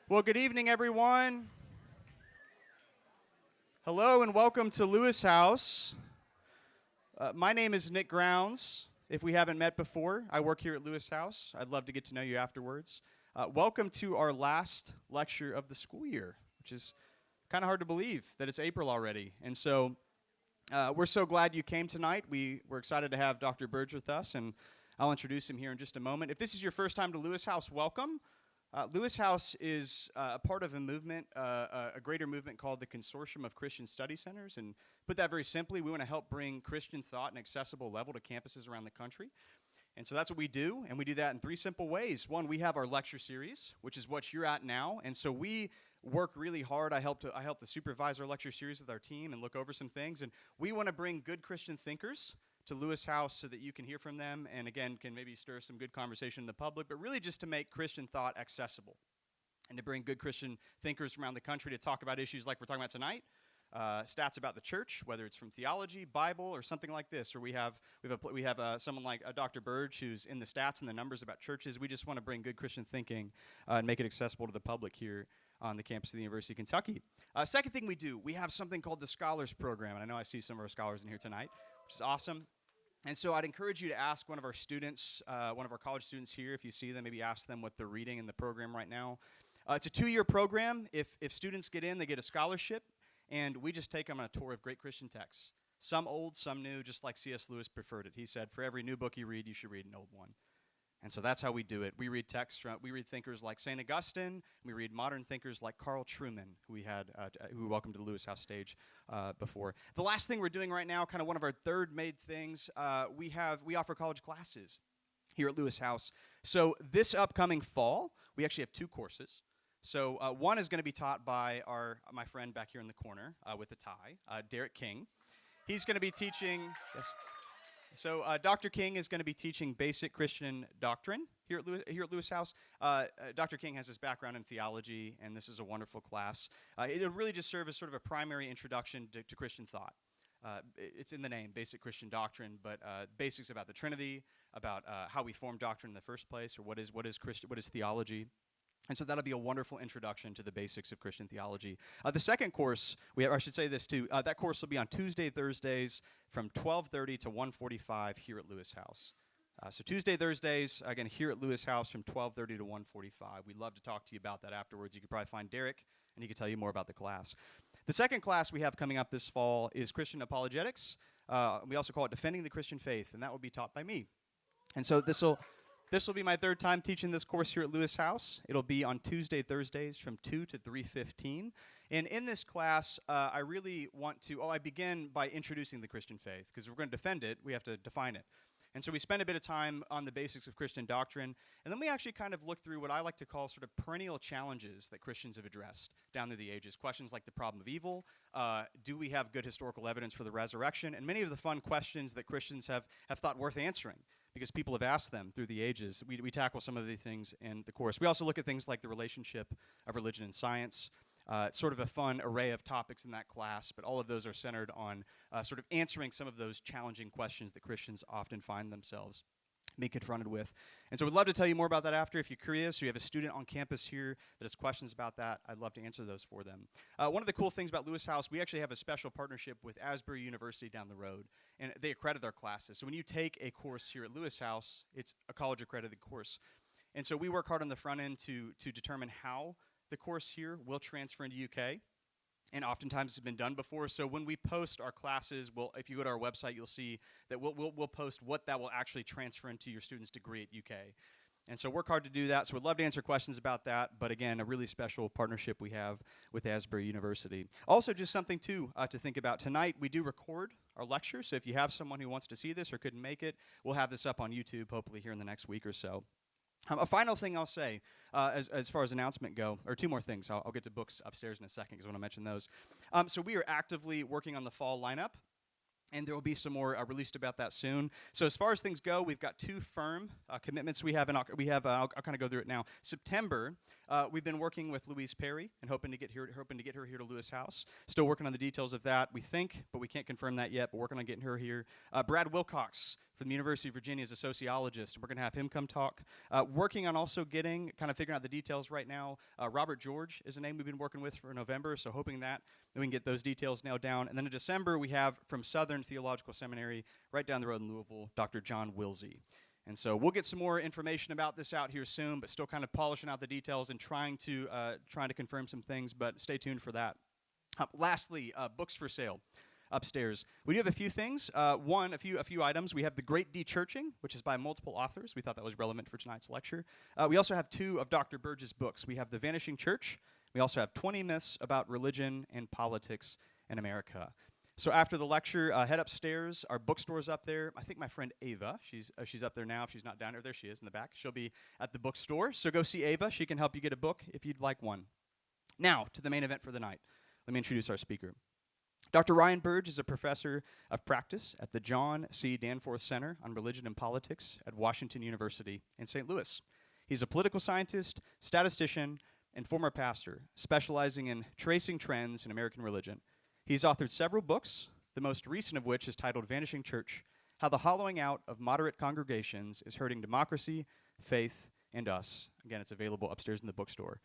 Well, good evening, everyone. Hello and welcome to Lewis House. My name is Nick Grounds. If we haven't met before, I work here at Lewis House. I'd love to get to know you afterwards. Welcome to our last lecture of the school year, which is kind of hard to believe that it's April already. And so we're so glad you came tonight. We're excited to have Dr. Burge with us, and I'll introduce him here in just a moment. If this is your first time to Lewis House, welcome. Lewis House is a part of a movement, a greater movement called the Consortium of Christian Study Centers. And put that very simply, we want to help bring Christian thought at an accessible level to campuses around the country. And so that's what we do, and we do that in three simple ways. One, we have our lecture series, which is what you're at now. And so we work really hard. I help to supervise our lecture series with our team and look over some things. And we want to bring good Christian thinkers to Lewis House so that you can hear from them and, again, can maybe stir some good conversation in the public, but really just to make Christian thought accessible and to bring good Christian thinkers from around the country to talk about issues like we're talking about tonight, stats about the church, whether it's from theology, Bible, or something like this. Or we have someone like Dr. Burge who's in the stats and the numbers about churches. We just want to bring good Christian thinking and make it accessible to the public here on the campus of the University of Kentucky. Second thing we do, we have something called the Scholars Program, and I know I see some of our scholars in here tonight, which is awesome. And so I'd encourage you to ask one of our students, one of our college students here, if you see them, maybe ask them what they're reading in the program right now. It's a 2-year program. If students get in, they get a scholarship, and we just take them on a tour of great Christian texts. Some old, some new, just like C.S. Lewis preferred it. He said, for every new book you read, you should read an old one. And so that's how we do it. We read we read thinkers like St. Augustine. We read modern thinkers like Carl Trueman, who we welcomed to the Lewis House stage before. The last thing we're doing right now, kind of one of our third made things, we offer college classes here at Lewis House. So this upcoming fall, we actually have 2 courses. So one is going to be taught by my friend back here in the corner with the tie, Derek King. He's going to be teaching. Yes. So Dr. King is going to be teaching basic Christian doctrine here at Lewis House. Dr. King has his background in theology, and this is a wonderful class. It'll really just serve as sort of a primary introduction to Christian thought. It's in the name, basic Christian doctrine, but basics about the Trinity, about how we form doctrine in the first place, or what is theology. And so that'll be a wonderful introduction to the basics of Christian theology. The second course, I should say this too, that course will be on Tuesday, Thursdays from 12:30 to 1:45 here at Lewis House. So Tuesday, Thursdays, again, here at Lewis House from 12:30 to 1:45. We'd love to talk to you about that afterwards. You could probably find Derek, and he could tell you more about the class. The second class we have coming up this fall is Christian Apologetics. We also call it Defending the Christian Faith, and that will be taught by me. And so this will be my third time teaching this course here at Lewis House. It'll be on Tuesday, Thursdays from 2 to 3:15. And in this class, I begin by introducing the Christian faith, because if we're going to defend it, we have to define it. And so we spend a bit of time on the basics of Christian doctrine, and then we actually kind of look through what I like to call sort of perennial challenges that Christians have addressed down through the ages. Questions like the problem of evil, do we have good historical evidence for the resurrection, and many of the fun questions that Christians have thought worth answering, because people have asked them through the ages. We tackle some of these things in the course. We also look at things like the relationship of religion and science. It's sort of a fun array of topics in that class, but all of those are centered on sort of answering some of those challenging questions that Christians often find themselves being confronted with. And so we'd love to tell you more about that after. If you're curious, or you have a student on campus here that has questions about that, I'd love to answer those for them. One of the cool things about Lewis House, we actually have a special partnership with Asbury University down the road, and they accredit our classes. So when you take a course here at Lewis House, it's a college-accredited course. And so we work hard on the front end to determine how the course here will transfer into UK, and oftentimes it's been done before. So when we post our classes, if you go to our website, you'll see that we'll post what that will actually transfer into your student's degree at UK. And so work hard to do that. So we'd love to answer questions about that. But again, a really special partnership we have with Asbury University. Also, just something to think about. Tonight, we do record our lecture. So if you have someone who wants to see this or couldn't make it, we'll have this up on YouTube hopefully here in the next week or so. A final thing I'll say, as far as announcement go, or 2 more things. I'll get to books upstairs in a second because I want to mention those. So we are actively working on the fall lineup, and there will be some more released about that soon. So as far as things go, we've got 2 firm commitments we have, and I'll kind of go through it now. September, we've been working with Louise Perry and hoping to get her here to Lewis House. Still working on the details of that, we think, but we can't confirm that yet, but working on getting her here. Brad Wilcox from the University of Virginia is a sociologist. We're going to have him come talk. Working on also figuring out the details right now. Robert George is a name we've been working with for November, so hoping that we can get those details nailed down. And then in December, we have from Southern Theological Seminary, right down the road in Louisville, Dr. John Wilsey. And so we'll get some more information about this out here soon, but still kind of polishing out the details and trying to confirm some things, but stay tuned for that. Lastly, books for sale upstairs. We do have a few things. A few items. We have The Great Dechurching, which is by multiple authors. We thought that was relevant for tonight's lecture. We also have 2 of Dr. Burge's books. We have The Vanishing Church. We also have 20 Myths About Religion and Politics in America. So after the lecture, head upstairs. Our bookstore's up there. I think my friend Ava, she's up there now. If she's not down there she is in the back. She'll be at the bookstore. So go see Ava. She can help you get a book if you'd like one. Now, to the main event for the night. Let me introduce our speaker. Dr. Ryan Burge is a professor of practice at the John C. Danforth Center on Religion and Politics at Washington University in St. Louis. He's a political scientist, statistician, and former pastor, specializing in tracing trends in American religion. He's authored several books, the most recent of which is titled Vanishing Church: How the Hollowing Out of Moderate Congregations is Hurting Democracy, Faith, and Us. Again, it's available upstairs in the bookstore.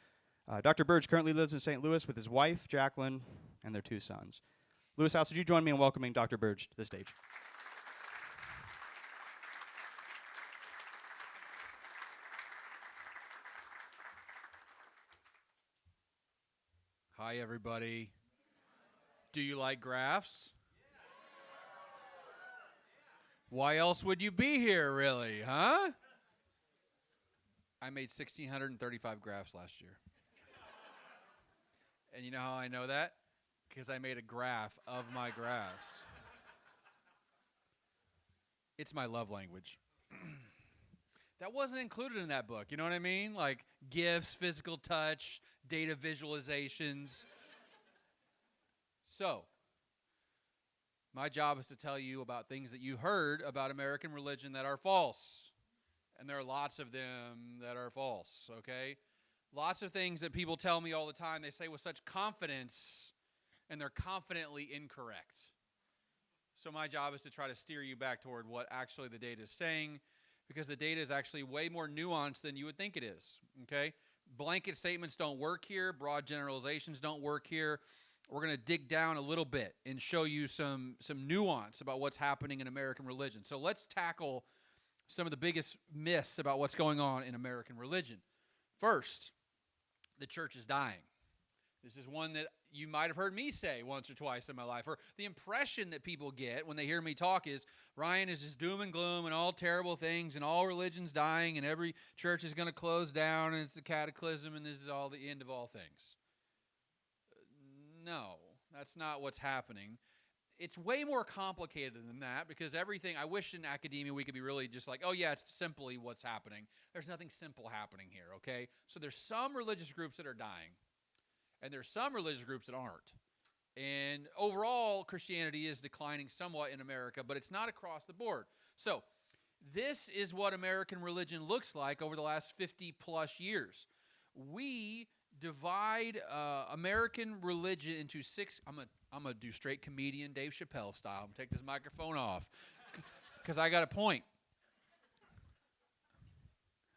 Dr. Burge currently lives in St. Louis with his wife, Jacqueline, and their 2 sons. Lewis House, would you join me in welcoming Dr. Burge to the stage? Hi, everybody. Do you like graphs? Why else would you be here, really, huh? I made 1,635 graphs last year. And you know how I know that? Because I made a graph of my graphs. It's my love language. That wasn't included in that book, you know what I mean? Like gifts, physical touch, data visualizations. So, my job is to tell you about things that you heard about American religion that are false. And there are lots of them that are false, okay? Lots of things that people tell me all the time, they say with such confidence, and they're confidently incorrect. So my job is to try to steer you back toward what actually the data is saying, because the data is actually way more nuanced than you would think it is, okay? Blanket statements don't work here. Broad generalizations don't work here. We're going to dig down a little bit and show you some nuance about what's happening in American religion. So let's tackle some of the biggest myths about what's going on in American religion. First, the church is dying. This is one that you might have heard me say once or twice in my life. Or the impression that people get when they hear me talk is, Ryan is just doom and gloom and all terrible things and all religion's dying and every church is going to close down and it's a cataclysm and this is all the end of all things. No, that's not what's happening. It's way more complicated than that, because everything, I wish in academia we could be really just like, oh yeah, it's simply what's happening. There's nothing simple happening here, okay? So there's some religious groups that are dying, and there's some religious groups that aren't. And overall, Christianity is declining somewhat in America, but it's not across the board. So this is what American religion looks like over the last 50 plus years. We divide American religion into 6. I'm gonna do straight comedian Dave Chappelle style. I'm gonna take this microphone off because I got a point.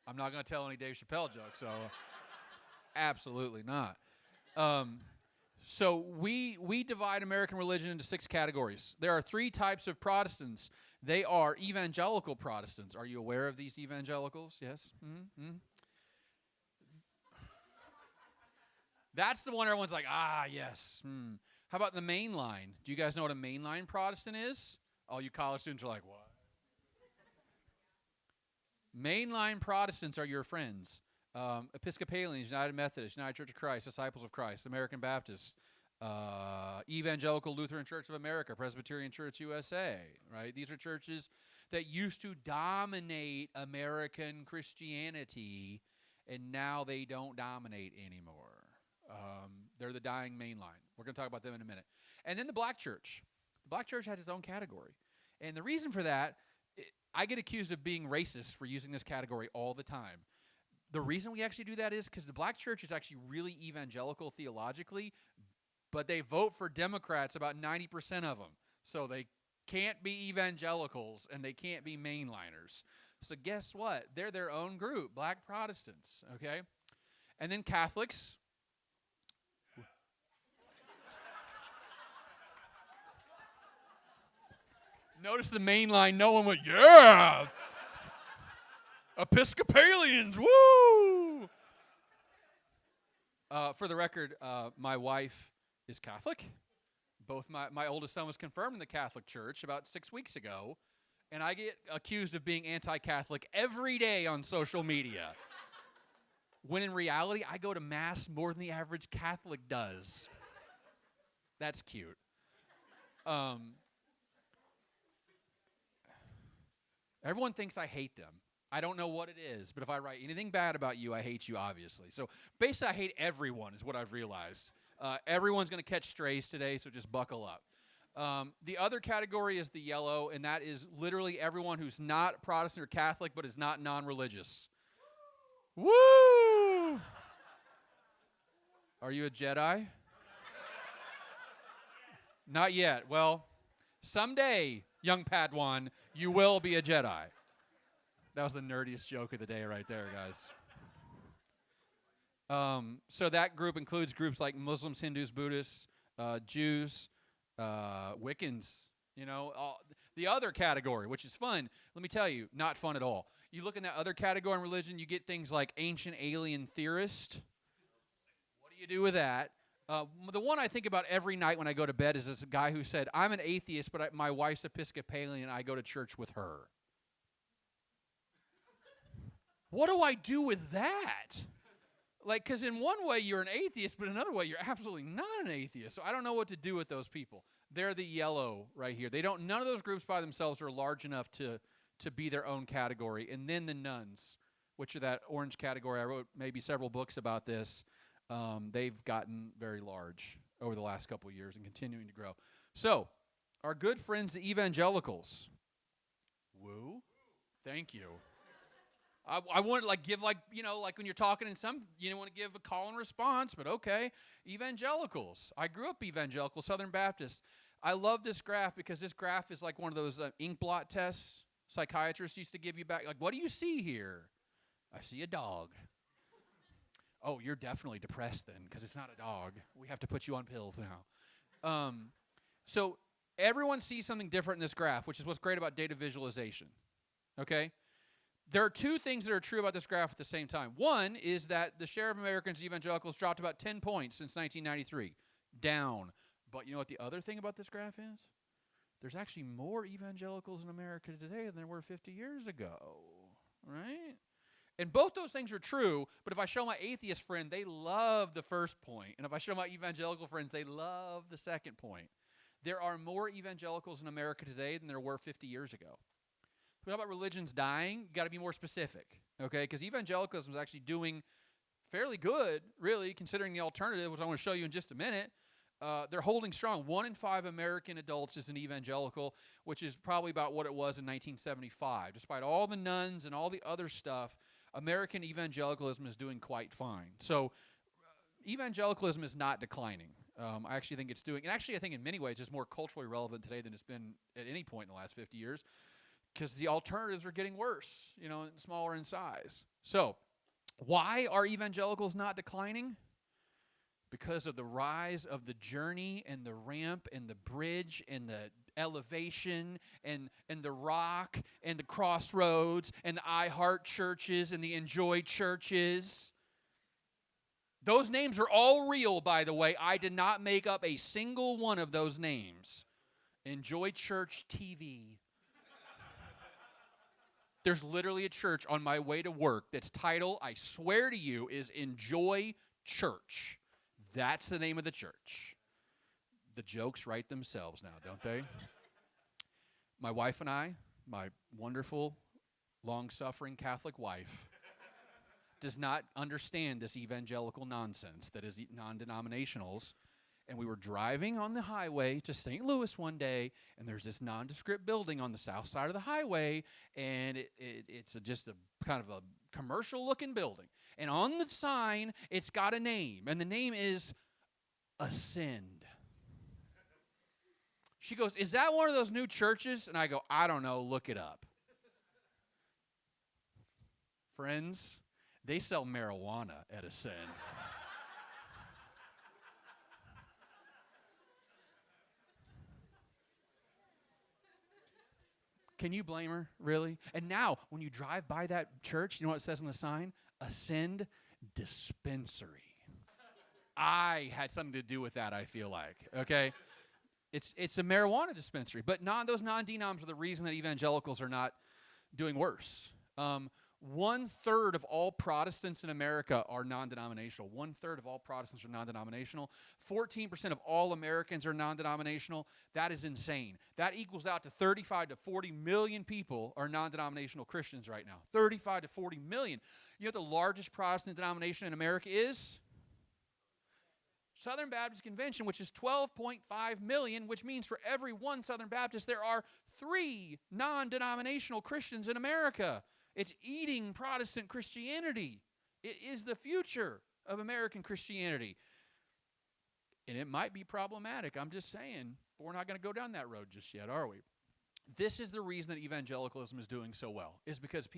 I'm not gonna tell any Dave Chappelle jokes, so absolutely not. So we divide American religion into 6 categories. There are 3 types of Protestants. They are evangelical Protestants. Are you aware of these evangelicals? Yes? Mm-hmm. That's the one everyone's like, yes. How about the mainline? Do you guys know what a mainline Protestant is? All you college students are like, what? Mainline Protestants are your friends. Episcopalians, United Methodists, United Church of Christ, Disciples of Christ, American Baptists, Evangelical Lutheran Church of America, Presbyterian Church USA, right? These are churches that used to dominate American Christianity, and now they don't dominate anymore. They're the dying mainline. We're going to talk about them in a minute. And then the black church. The black church has its own category. And the reason for that, I get accused of being racist for using this category all the time. The reason we actually do that is because the black church is actually really evangelical theologically, but they vote for Democrats, about 90% of them. So they can't be evangelicals, and they can't be mainliners. So guess what? They're their own group, Black Protestants, okay? And then Catholics. Notice the main line, no one went, yeah! Episcopalians, woo! For the record, my wife is Catholic. Both my oldest son was confirmed in the Catholic Church about 6 weeks ago, and I get accused of being anti-Catholic every day on social media. When in reality, I go to Mass more than the average Catholic does. That's cute. Everyone thinks I hate them. I don't know what it is, but if I write anything bad about you, I hate you, obviously. So basically, I hate everyone is what I've realized. Everyone's going to catch strays today, so just buckle up. The other category is the yellow, and that is literally everyone who's not Protestant or Catholic, but is not non-religious. Woo! Are you a Jedi? Not yet. Well, someday, young Padawan, you will be a Jedi. That was the nerdiest joke of the day right there, guys. So that group includes groups like Muslims, Hindus, Buddhists, Jews, Wiccans, the other category, which is fun. Let me tell you, not fun at all. You look in that other category in religion, you get things like ancient alien theorist. What do you do with that? The one I think about every night when I go to bed is this guy who said, I'm an atheist, but my wife's Episcopalian, I go to church with her. What do I do with that? Because in one way you're an atheist, but in another way you're absolutely not an atheist. So I don't know what to do with those people. They're the yellow right here. None of those groups by themselves are large enough to be their own category. And then the nuns, which are that orange category. I wrote maybe several books about this. They've gotten very large over the last couple of years and continuing to grow. So, our good friends, the evangelicals. Woo. Thank you. I want to give when you're talking in some, you don't want to give a call and response, but okay. Evangelicals. I grew up evangelical, Southern Baptist. I love this graph because this graph is like one of those ink blot tests psychiatrists used to give you back. Like, what do you see here? I see a dog. Oh, you're definitely depressed then because it's not a dog. We have to put you on pills now. So everyone sees something different in this graph, which is what's great about data visualization. Okay? There are two things that are true about this graph at the same time. One is that the share of Americans evangelicals dropped about 10 points since 1993. Down. But you know what the other thing about this graph is? There's actually more evangelicals in America today than there were 50 years ago. Right? And both those things are true, but if I show my atheist friend, they love the first point. And if I show my evangelical friends, they love the second point. There are more evangelicals in America today than there were 50 years ago. What about religions dying? You got to be more specific, okay? Because evangelicalism is actually doing fairly good, really, considering the alternative, which I want to show you in just a minute. They're holding strong. 1 in 5 American adults is an evangelical, which is probably about what it was in 1975. Despite all the nuns and all the other stuff, American evangelicalism is doing quite fine. So evangelicalism is not declining. I actually think it's doing, and actually I think in many ways it's more culturally relevant today than it's been at any point in the last 50 years. Because the alternatives are getting worse, smaller in size. So, why are evangelicals not declining? Because of the rise of the journey and the ramp and the bridge and the elevation and the rock and the crossroads and the I Heart churches and the Enjoy churches. Those names are all real, by the way. I did not make up a single one of those names. Enjoy Church TV. There's literally a church on my way to work that's title, I swear to you, is Enjoy Church. That's the name of the church. The jokes write themselves now, don't they? My wife and I, my wonderful, long-suffering Catholic wife, does not understand this evangelical nonsense that is non-denominationals. And we were driving on the highway to St. Louis one day, and there's this nondescript building on the south side of the highway, and it's just a kind of a commercial-looking building. And on the sign, it's got a name, and the name is Ascend. She goes, is that one of those new churches? And I go, I don't know, look it up. Friends, they sell marijuana at Ascend. Can you blame her, really? And now, when you drive by that church, you know what it says on the sign? Ascend Dispensary. I had something to do with that, I feel like, okay? It's a marijuana dispensary, but those non-denoms are the reason that evangelicals are not doing worse. 1/3 of all Protestants in America are non-denominational. 1/3 of all Protestants are non-denominational. 14% of all Americans are non-denominational. That is insane. That equals out to 35 to 40 million people are non-denominational Christians right now. 35 to 40 million. You know what the largest Protestant denomination in America is? Southern Baptist Convention, which is 12.5 million, which means for every one Southern Baptist, there are 3 non-denominational Christians in America. It's eating Protestant Christianity. It is the future of American Christianity. And it might be problematic. I'm just saying. But we're not going to go down that road just yet, are we? This is the reason that evangelicalism is doing so well, is because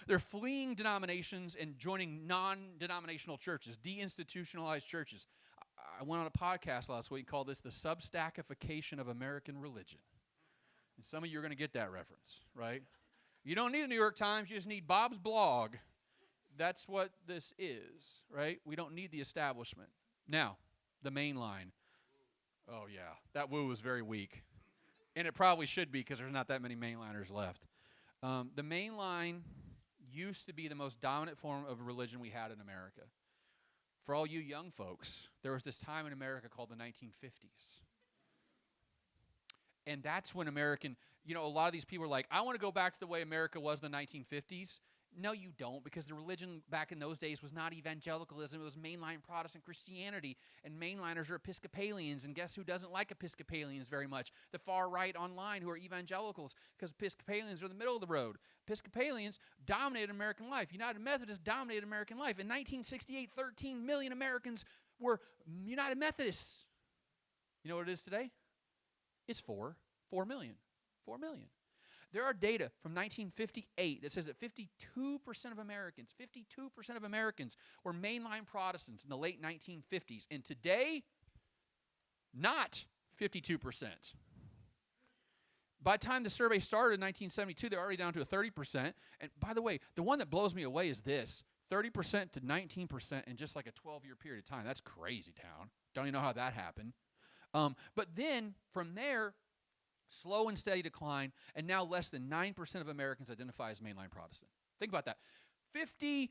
they're fleeing denominations and joining non-denominational churches, deinstitutionalized churches. I went on a podcast last week called this the Substackification of American Religion. And some of you are going to get that reference, right? You don't need a New York Times, you just need Bob's blog. That's what this is, right? We don't need the establishment. Now, the main line. Oh, yeah, that woo was very weak. And it probably should be because there's not that many mainliners left. The main line used to be the most dominant form of religion we had in America. For all you young folks, there was this time in America called the 1950s. And that's when a lot of these people are like, I want to go back to the way America was in the 1950s. No, you don't, because the religion back in those days was not evangelicalism. It was mainline Protestant Christianity, and mainliners are Episcopalians, and guess who doesn't like Episcopalians very much? The far right online who are evangelicals, because Episcopalians are the middle of the road. Episcopalians dominated American life. United Methodists dominated American life. In 1968, 13 million Americans were United Methodists. You know what it is today? It's 4 million. 4 million. There are data from 1958 that says that 52% of Americans were mainline Protestants in the late 1950s. And today, not 52%. By the time the survey started in 1972, they're already down to a 30%. And by the way, the one that blows me away is this. 30% to 19% in just like a 12-year period of time. That's crazy town. Don't even know how that happened. But then, from there, slow and steady decline, and now less than 9% of Americans identify as mainline Protestant. Think about that. 52%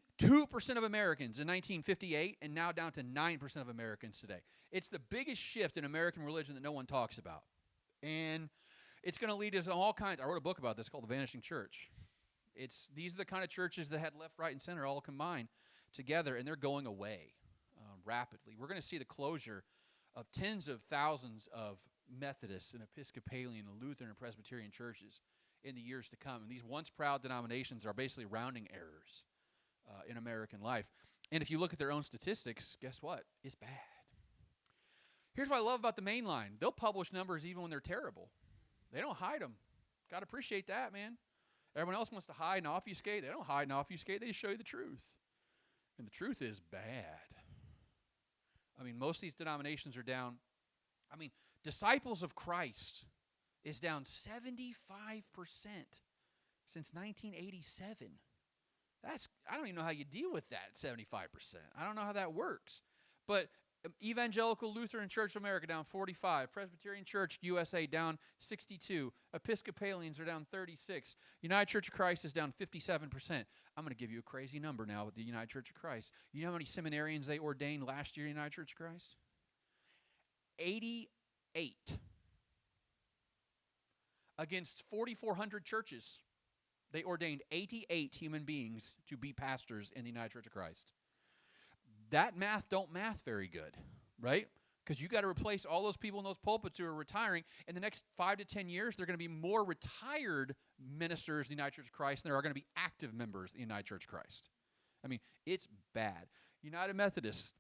of Americans in 1958, and now down to 9% of Americans today. It's the biggest shift in American religion that no one talks about. And it's going to lead us to all kinds. I wrote a book about this called The Vanishing Church. These are the kind of churches that had left, right, and center all combined together, and they're going away rapidly. We're going to see the closure of tens of thousands of Methodist and Episcopalian and Lutheran and Presbyterian churches in the years to come. And these once proud denominations are basically rounding errors in American life. And if you look at their own statistics, guess what? It's bad. Here's what I love about the main line. They'll publish numbers even when they're terrible. They don't hide them. Got to appreciate that, man. Everyone else wants to hide and obfuscate. They don't hide and obfuscate. They just show you the truth. And the truth is bad. I mean, most of these denominations are down. I mean, Disciples of Christ is down 75% since 1987. I don't even know how you deal with that, 75%. I don't know how that works. But Evangelical Lutheran Church of America down 45. Presbyterian Church USA down 62. Episcopalians are down 36. United Church of Christ is down 57%. I'm going to give you a crazy number now with the United Church of Christ. You know how many seminarians they ordained last year in United Church of Christ? 88. Against 4,400 churches, they ordained 88 human beings to be pastors in the United Church of Christ. That math don't math very good, right? Because you got to replace all those people in those pulpits who are retiring. In the next 5 to 10 years, there are going to be more retired ministers in the United Church of Christ than there are going to be active members in the United Church of Christ. I mean, it's bad. United Methodists,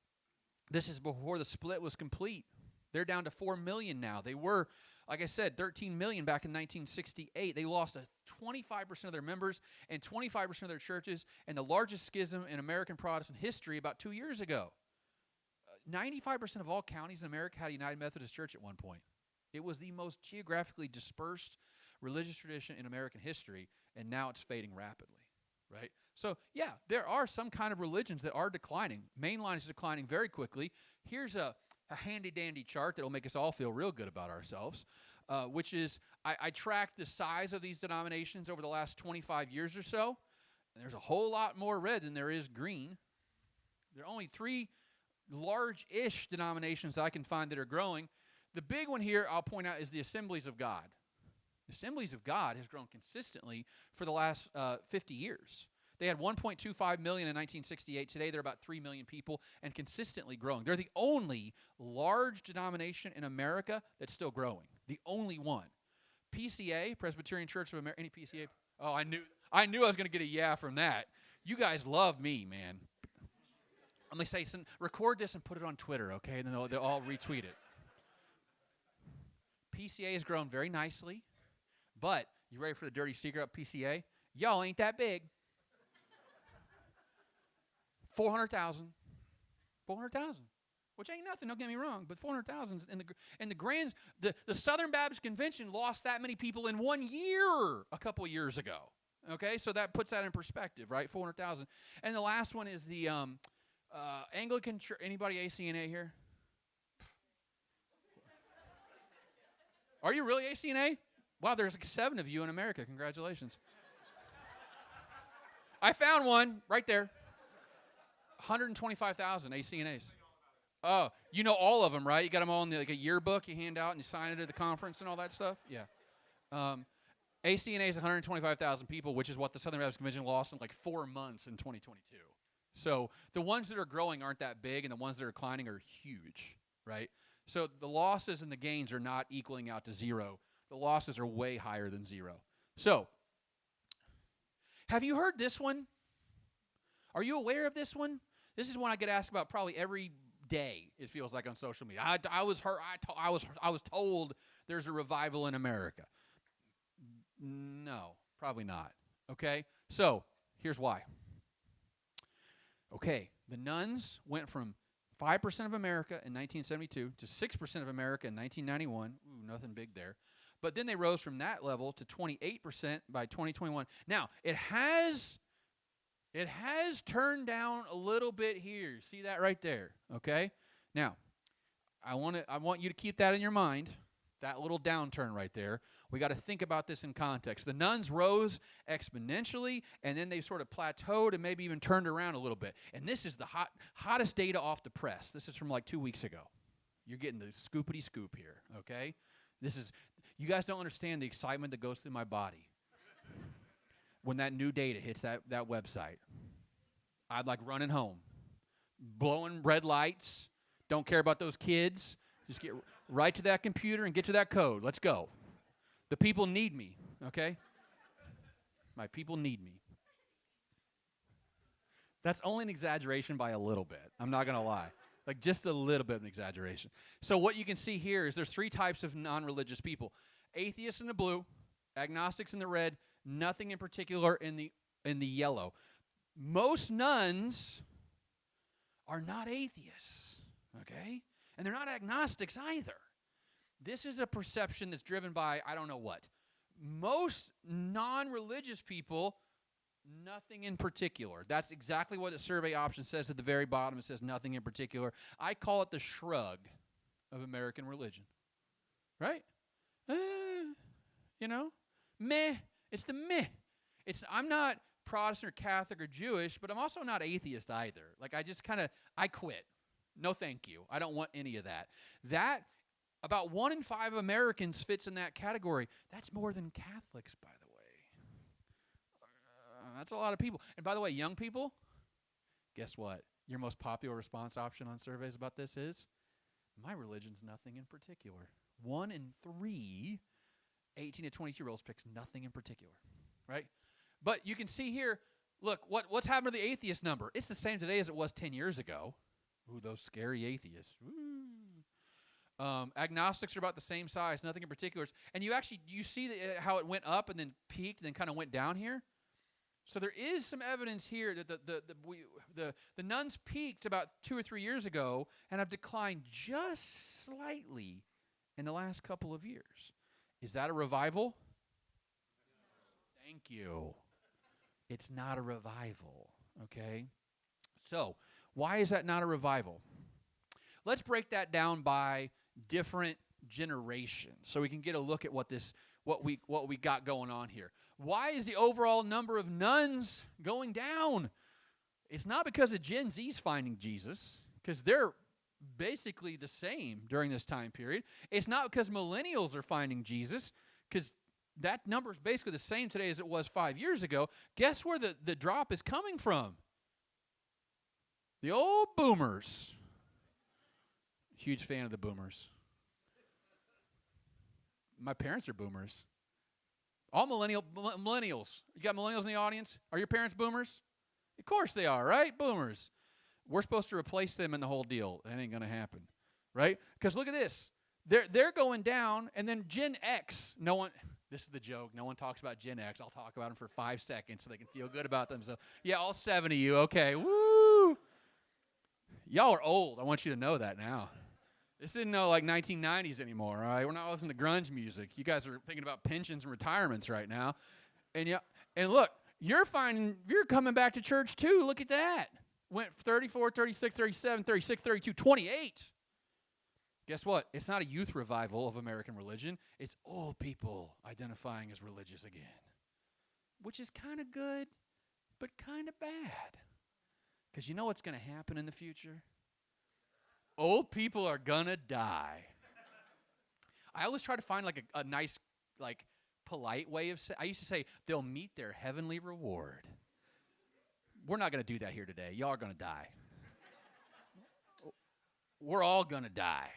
this is before the split was complete. They're down to 4 million now. They were Like I said, 13 million back in 1968. They lost 25% of their members and 25% of their churches, and the largest schism in American Protestant history about 2 years ago. 95% of all counties in America had a United Methodist Church at one point. It was the most geographically dispersed religious tradition in American history, and now it's fading rapidly, right? So, yeah, there are some kind of religions that are declining. Mainline is declining very quickly. Here's a handy-dandy chart that will make us all feel real good about ourselves, which is I tracked the size of these denominations over the last 25 years or so, and there's a whole lot more red than there is green. There are only 3 large-ish denominations I can find that are growing. The big one here I'll point out is the Assemblies of God. The Assemblies of God has grown consistently for the last 50 years. They had 1.25 million in 1968. Today they're about 3 million people and consistently growing. They're the only large denomination in America that's still growing. The only one. PCA, Presbyterian Church of America. Any PCA? Oh, I knew I was going to get a yeah from that. You guys love me, man. Let me say some. Record this and put it on Twitter, okay? And then they'll all retweet it. PCA has grown very nicely, but you ready for the dirty secret of PCA? Y'all ain't that big. 400,000. 400,000. Which ain't nothing, don't get me wrong, but 400,000 in the Southern Baptist Convention lost that many people in 1 year a couple years ago. Okay, so that puts that in perspective, right? 400,000. And the last one is the Anglican Church. Anybody ACNA here? Are you really ACNA? Wow, there's like 7 of you in America. Congratulations. I found one right there. 125,000 ACNAs. Oh, you know all of them, right? You got them all in like a yearbook you hand out and you sign it at the conference and all that stuff? Yeah. ACNA is 125,000 people, which is what the Southern Baptist Convention lost in like 4 months in 2022. So the ones that are growing aren't that big, and the ones that are declining are huge, right? So the losses and the gains are not equaling out to zero. The losses are way higher than zero. So, have you heard this one? Are you aware of this one? This is one I get asked about probably every day, it feels like, on social media. I was told there's a revival in America. No, probably not. Okay? So, here's why. Okay, the nuns went from 5% of America in 1972 to 6% of America in 1991. Ooh, nothing big there. But then they rose from that level to 28% by 2021. Now, it has turned down a little bit here. See that right there, okay? Now, I want you to keep that in your mind, that little downturn right there. We got to think about this in context. The nuns rose exponentially, and then they sort of plateaued and maybe even turned around a little bit. And this is the hottest data off the press. This is from like 2 weeks ago. You're getting the scoopity scoop here, okay? You guys don't understand the excitement that goes through my body when that new data hits that website. I'd like running home, blowing red lights, don't care about those kids. Just get right to that computer and get to that code. Let's go. The people need me, okay? My people need me. That's only an exaggeration by a little bit. I'm not going to lie. Like just a little bit of an exaggeration. So what you can see here is there's 3 types of non-religious people. Atheists in the blue, agnostics in the red, nothing in particular in the yellow. Most nuns are not atheists, okay? And they're not agnostics either. This is a perception that's driven by I don't know what. Most non-religious people, nothing in particular. That's exactly what the survey option says at the very bottom. It says nothing in particular. I call it the shrug of American religion, right? Meh. It's the meh. I'm not Protestant or Catholic or Jewish, but I'm also not atheist either. Like I quit. No thank you. I don't want any of that. That, about 1 in 5 Americans fits in that category. That's more than Catholics, by the way. That's a lot of people. And by the way, young people, guess what? Your most popular response option on surveys about this is, my religion's nothing in particular. 1 in 3 18 to 22-year-olds picks nothing in particular, right? But you can see here, look, what's happened to the atheist number? It's the same today as it was 10 years ago. Ooh, those scary atheists. Ooh. Agnostics are about the same size, nothing in particular. And you see how it went up and then peaked and then kind of went down here? So there is some evidence here that the nuns peaked about 2 or 3 years ago and have declined just slightly in the last couple of years. Is that a revival? Thank you. It's not a revival, okay? So, why is that not a revival? Let's break that down by different generations so we can get a look at what we got going on here. Why is the overall number of nuns going down? It's not because of Gen Z's finding Jesus, because they're basically the same during this time period. It's not because millennials are finding Jesus, because that number is basically the same today as it was 5 years ago. Guess where the drop is coming from? The old boomers. Huge fan of the boomers. My parents are boomers. All millennials. You got millennials in the audience? Are your parents boomers? Of course they are, right? Boomers. We're supposed to replace them in the whole deal. That ain't going to happen, right? Because look at this. They're going down, and then Gen X, this is the joke. No one talks about Gen X. I'll talk about them for 5 seconds so they can feel good about themselves. Yeah, all 7 of you. Okay, woo! Y'all are old. I want you to know that now. This isn't like 1990s anymore, all right? We're not listening to grunge music. You guys are thinking about pensions and retirements right now. And look, you're coming back to church too. Look at that. Went 34, 36, 37, 36, 32, 28. Guess what? It's not a youth revival of American religion. It's old people identifying as religious again, which is kind of good, but kind of bad. Because you know what's going to happen in the future? Old people are going to die. I always try to find like a nice, like polite way of saying, I used to say, they'll meet their heavenly reward. We're not going to do that here today. Y'all are going to die. We're all going to die.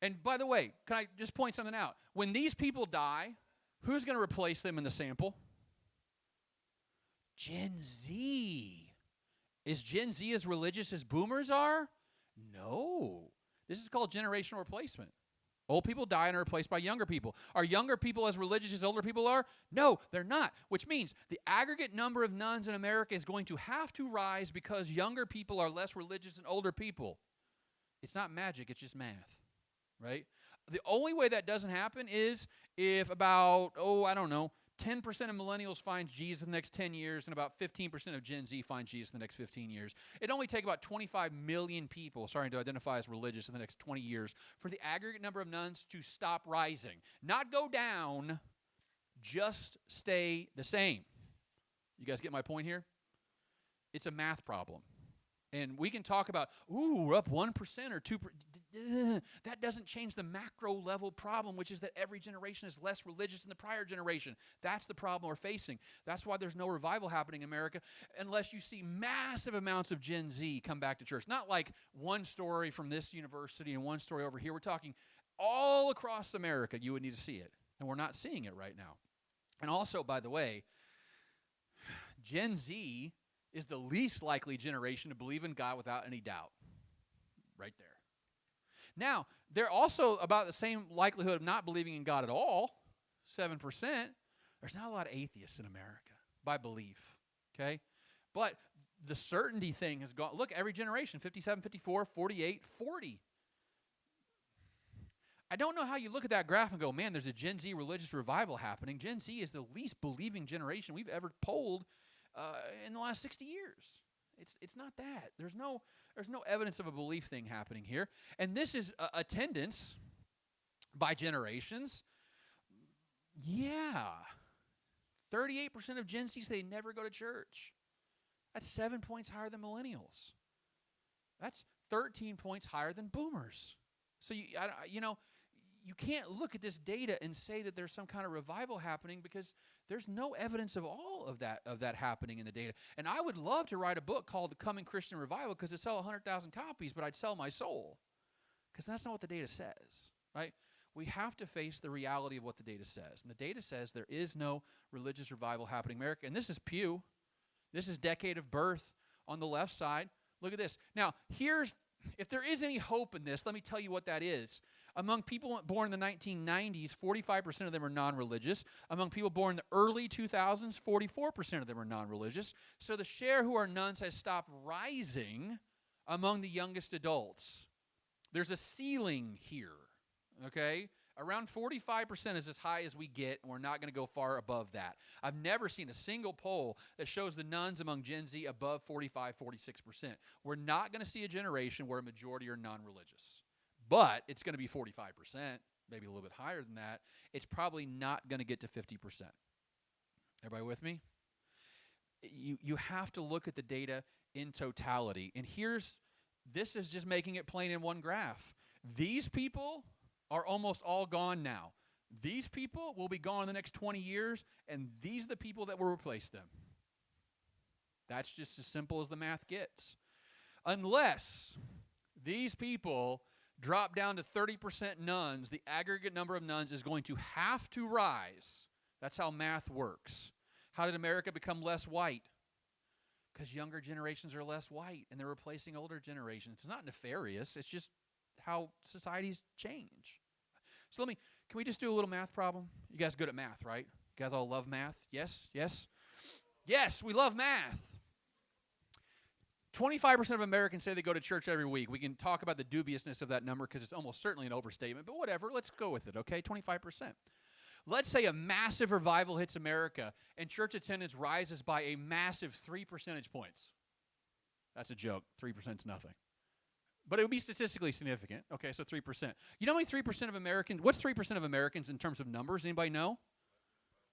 And by the way, can I just point something out? When these people die, who's going to replace them in the sample? Gen Z. Is Gen Z as religious as boomers are? No. This is called generational replacement. Old people die and are replaced by younger people. Are younger people as religious as older people are? No, they're not. Which means the aggregate number of nuns in America is going to have to rise because younger people are less religious than older people. It's not magic, it's just math, right? The only way that doesn't happen is if about, 10% of millennials find Jesus in the next 10 years and about 15% of Gen Z find Jesus in the next 15 years. It'd only take about 25 million people starting to identify as religious in the next 20 years for the aggregate number of nuns to stop rising. Not go down, just stay the same. You guys get my point here? It's a math problem. And we can talk about, we're up 1% or 2%. That doesn't change the macro level problem, which is that every generation is less religious than the prior generation. That's the problem we're facing. That's why there's no revival happening in America unless you see massive amounts of Gen Z come back to church. Not like one story from this university and one story over here. We're talking all across America. You would need to see it. And we're not seeing it right now. And also, by the way, Gen Z is the least likely generation to believe in God without any doubt. Right there. Now, they're also about the same likelihood of not believing in God at all, 7%. There's not a lot of atheists in America by belief, okay? But the certainty thing has gone. Look, every generation, 57, 54, 48, 40. I don't know how you look at that graph and go, man, there's a Gen Z religious revival happening. Gen Z is the least believing generation we've ever polled in the last 60 years. It's not that. There's no evidence of a belief thing happening here. And this is attendance by generations. Yeah. 38% of Gen Z say they never go to church. That's 7 points higher than millennials. That's 13 points higher than boomers. So you can't look at this data and say that there's some kind of revival happening because there's no evidence of all of that happening in the data. And I would love to write a book called The Coming Christian Revival because it'd sell 100,000 copies, but I'd sell my soul because that's not what the data says, right? We have to face the reality of what the data says. And the data says there is no religious revival happening in America. And this is Pew. This is decade of birth on the left side. Look at this. Now, here's if there is any hope in this, let me tell you what that is. Among people born in the 1990s, 45% of them are non-religious. Among people born in the early 2000s, 44% of them are non-religious. So the share who are nuns has stopped rising among the youngest adults. There's a ceiling here, okay? Around 45% is as high as we get, and we're not going to go far above that. I've never seen a single poll that shows the nuns among Gen Z above 45, 46%. We're not going to see a generation where a majority are non-religious. But it's going to be 45%, maybe a little bit higher than that. It's probably not going to get to 50%. Everybody with me? You have to look at the data in totality. And this is just making it plain in one graph. These people are almost all gone now. These people will be gone in the next 20 years, and these are the people that will replace them. That's just as simple as the math gets. Unless these people drop down to 30% nuns, the aggregate number of nuns is going to have to rise. That's how math works. How did America become less white? Because younger generations are less white, and they're replacing older generations. It's not nefarious. It's just how societies change. So can we just do a little math problem? You guys good at math, right? You guys all love math? Yes? Yes? Yes, we love math. 25% of Americans say they go to church every week. We can talk about the dubiousness of that number because it's almost certainly an overstatement, but whatever. Let's go with it, okay? 25%. Let's say a massive revival hits America and church attendance rises by a massive 3 percentage points. That's a joke. 3% is nothing. But it would be statistically significant. Okay, so 3%. You know how many 3% of Americans, what's 3% of Americans in terms of numbers? Anybody know?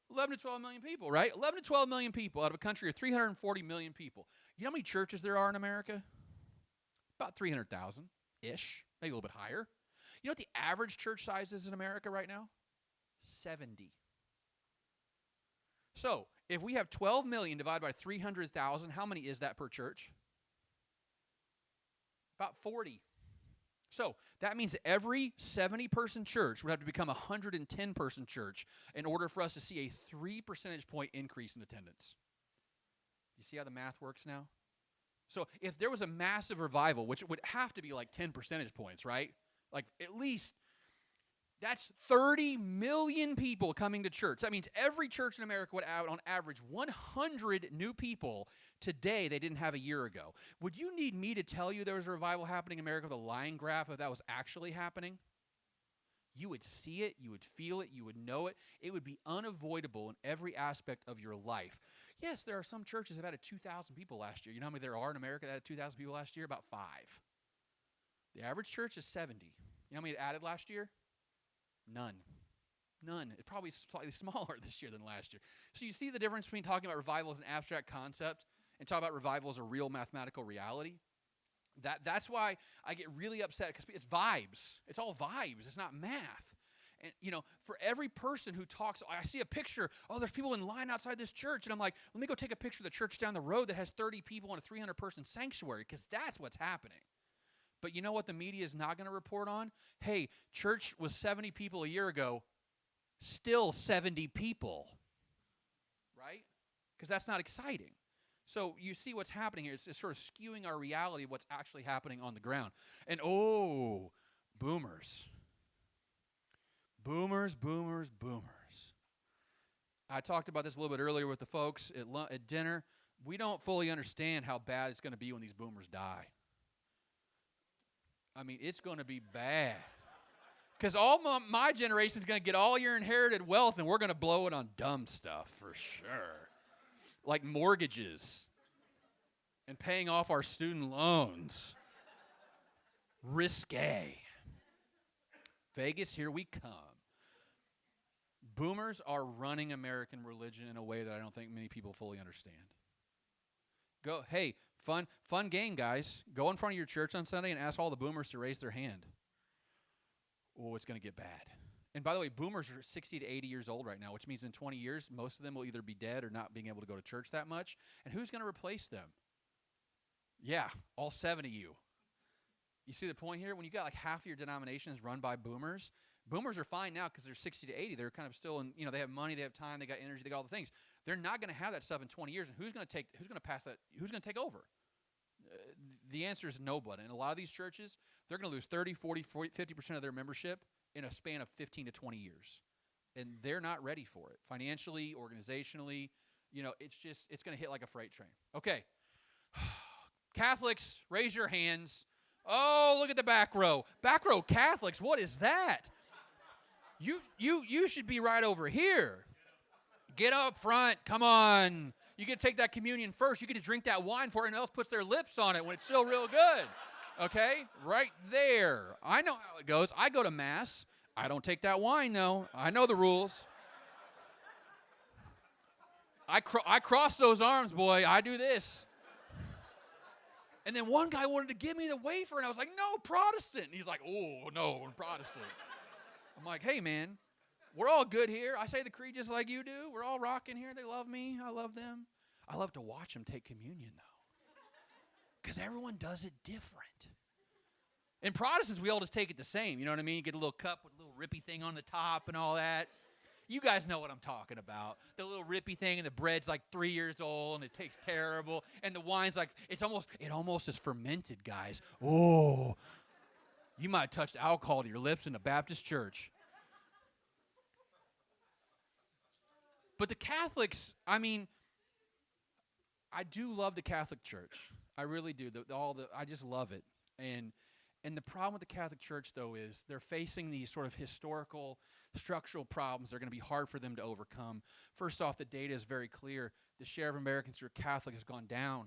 11 to 12 million people, right? 11 to 12 million people out of a country of 340 million people. You know how many churches there are in America? About 300,000-ish, maybe a little bit higher. You know what the average church size is in America right now? 70. So, if we have 12 million divided by 300,000, how many is that per church? About 40. So, that means every 70-person church would have to become a 110-person church in order for us to see a 3 percentage point increase in attendance. You see how the math works now? So, if there was a massive revival, which would have to be like 10 percentage points, right? Like at least, that's 30 million people coming to church. That means every church in America would add on average 100 new people today they didn't have a year ago. Would you need me to tell you there was a revival happening in America with a line graph if that was actually happening? You would see it, you would feel it, you would know it. It would be unavoidable in every aspect of your life. Yes, there are some churches that added 2,000 people last year. You know how many there are in America that added 2,000 people last year? About 5. The average church is 70. You know how many it added last year? None. It's probably slightly smaller this year than last year. So you see the difference between talking about revival as an abstract concept and talking about revival as a real mathematical reality? That's why I get really upset, because it's vibes. It's all vibes. It's not math. And, for every person who talks, I see a picture, there's people in line outside this church, and I'm like, let me go take a picture of the church down the road that has 30 people in a 300-person sanctuary, because that's what's happening. But you know what the media is not going to report on? Hey, church was 70 people a year ago, still 70 people, right? Because that's not exciting. So you see what's happening here. It's sort of skewing our reality of what's actually happening on the ground. And boomers. Boomers. I talked about this a little bit earlier with the folks at dinner. We don't fully understand how bad it's going to be when these boomers die. I mean, it's going to be bad. Because all my generation is going to get all your inherited wealth, and we're going to blow it on dumb stuff for sure. Like mortgages and paying off our student loans. Risque. Vegas, here we come. Boomers are running American religion in a way that I don't think many people fully understand. Hey, fun game, guys. Go in front of your church on Sunday and ask all the boomers to raise their hand. Oh, it's going to get bad. And by the way, boomers are 60 to 80 years old right now, which means in 20 years, most of them will either be dead or not being able to go to church that much. And who's going to replace them? Yeah, all 7 of you. You see the point here? When you got like half of your denominations run by boomers are fine now because they're 60 to 80. They're kind of still in, they have money, they have time, they got energy, they got all the things. They're not going to have that stuff in 20 years. And who's going to pass that? Who's going to take over? the answer is nobody. And a lot of these churches, they're going to lose 30, 40, 50% of their membership in a span of 15 to 20 years. And they're not ready for it. Financially, organizationally, it's going to hit like a freight train. Okay. Catholics, raise your hands. Oh, look at the back row. Back row Catholics, what is that? You should be right over here. Get up front. Come on. You get to take that communion first. You get to drink that wine before anyone else puts their lips on it when it's still real good. Okay? Right there. I know how it goes. I go to Mass. I don't take that wine, though. I know the rules. I cross those arms, boy. I do this. And then one guy wanted to give me the wafer, and I was like, no, Protestant. And he's like, oh, no, I'm Protestant. I'm like, hey, man, we're all good here. I say the creed just like you do. We're all rocking here. They love me. I love them. I love to watch them take communion, though, because everyone does it different. In Protestants, we all just take it the same. You know what I mean? You get a little cup with a little rippy thing on the top and all that. You guys know what I'm talking about. The little rippy thing, and the bread's like 3 years old, and it tastes terrible, and the wine's like, it almost is fermented, guys. Oh, you might have touched alcohol to your lips in a Baptist church. But the Catholics, I mean, I do love the Catholic Church. I really do. I just love it. And the problem with the Catholic Church, though, is they're facing these sort of historical, structural problems that are going to be hard for them to overcome. First off, the data is very clear. The share of Americans who are Catholic has gone down.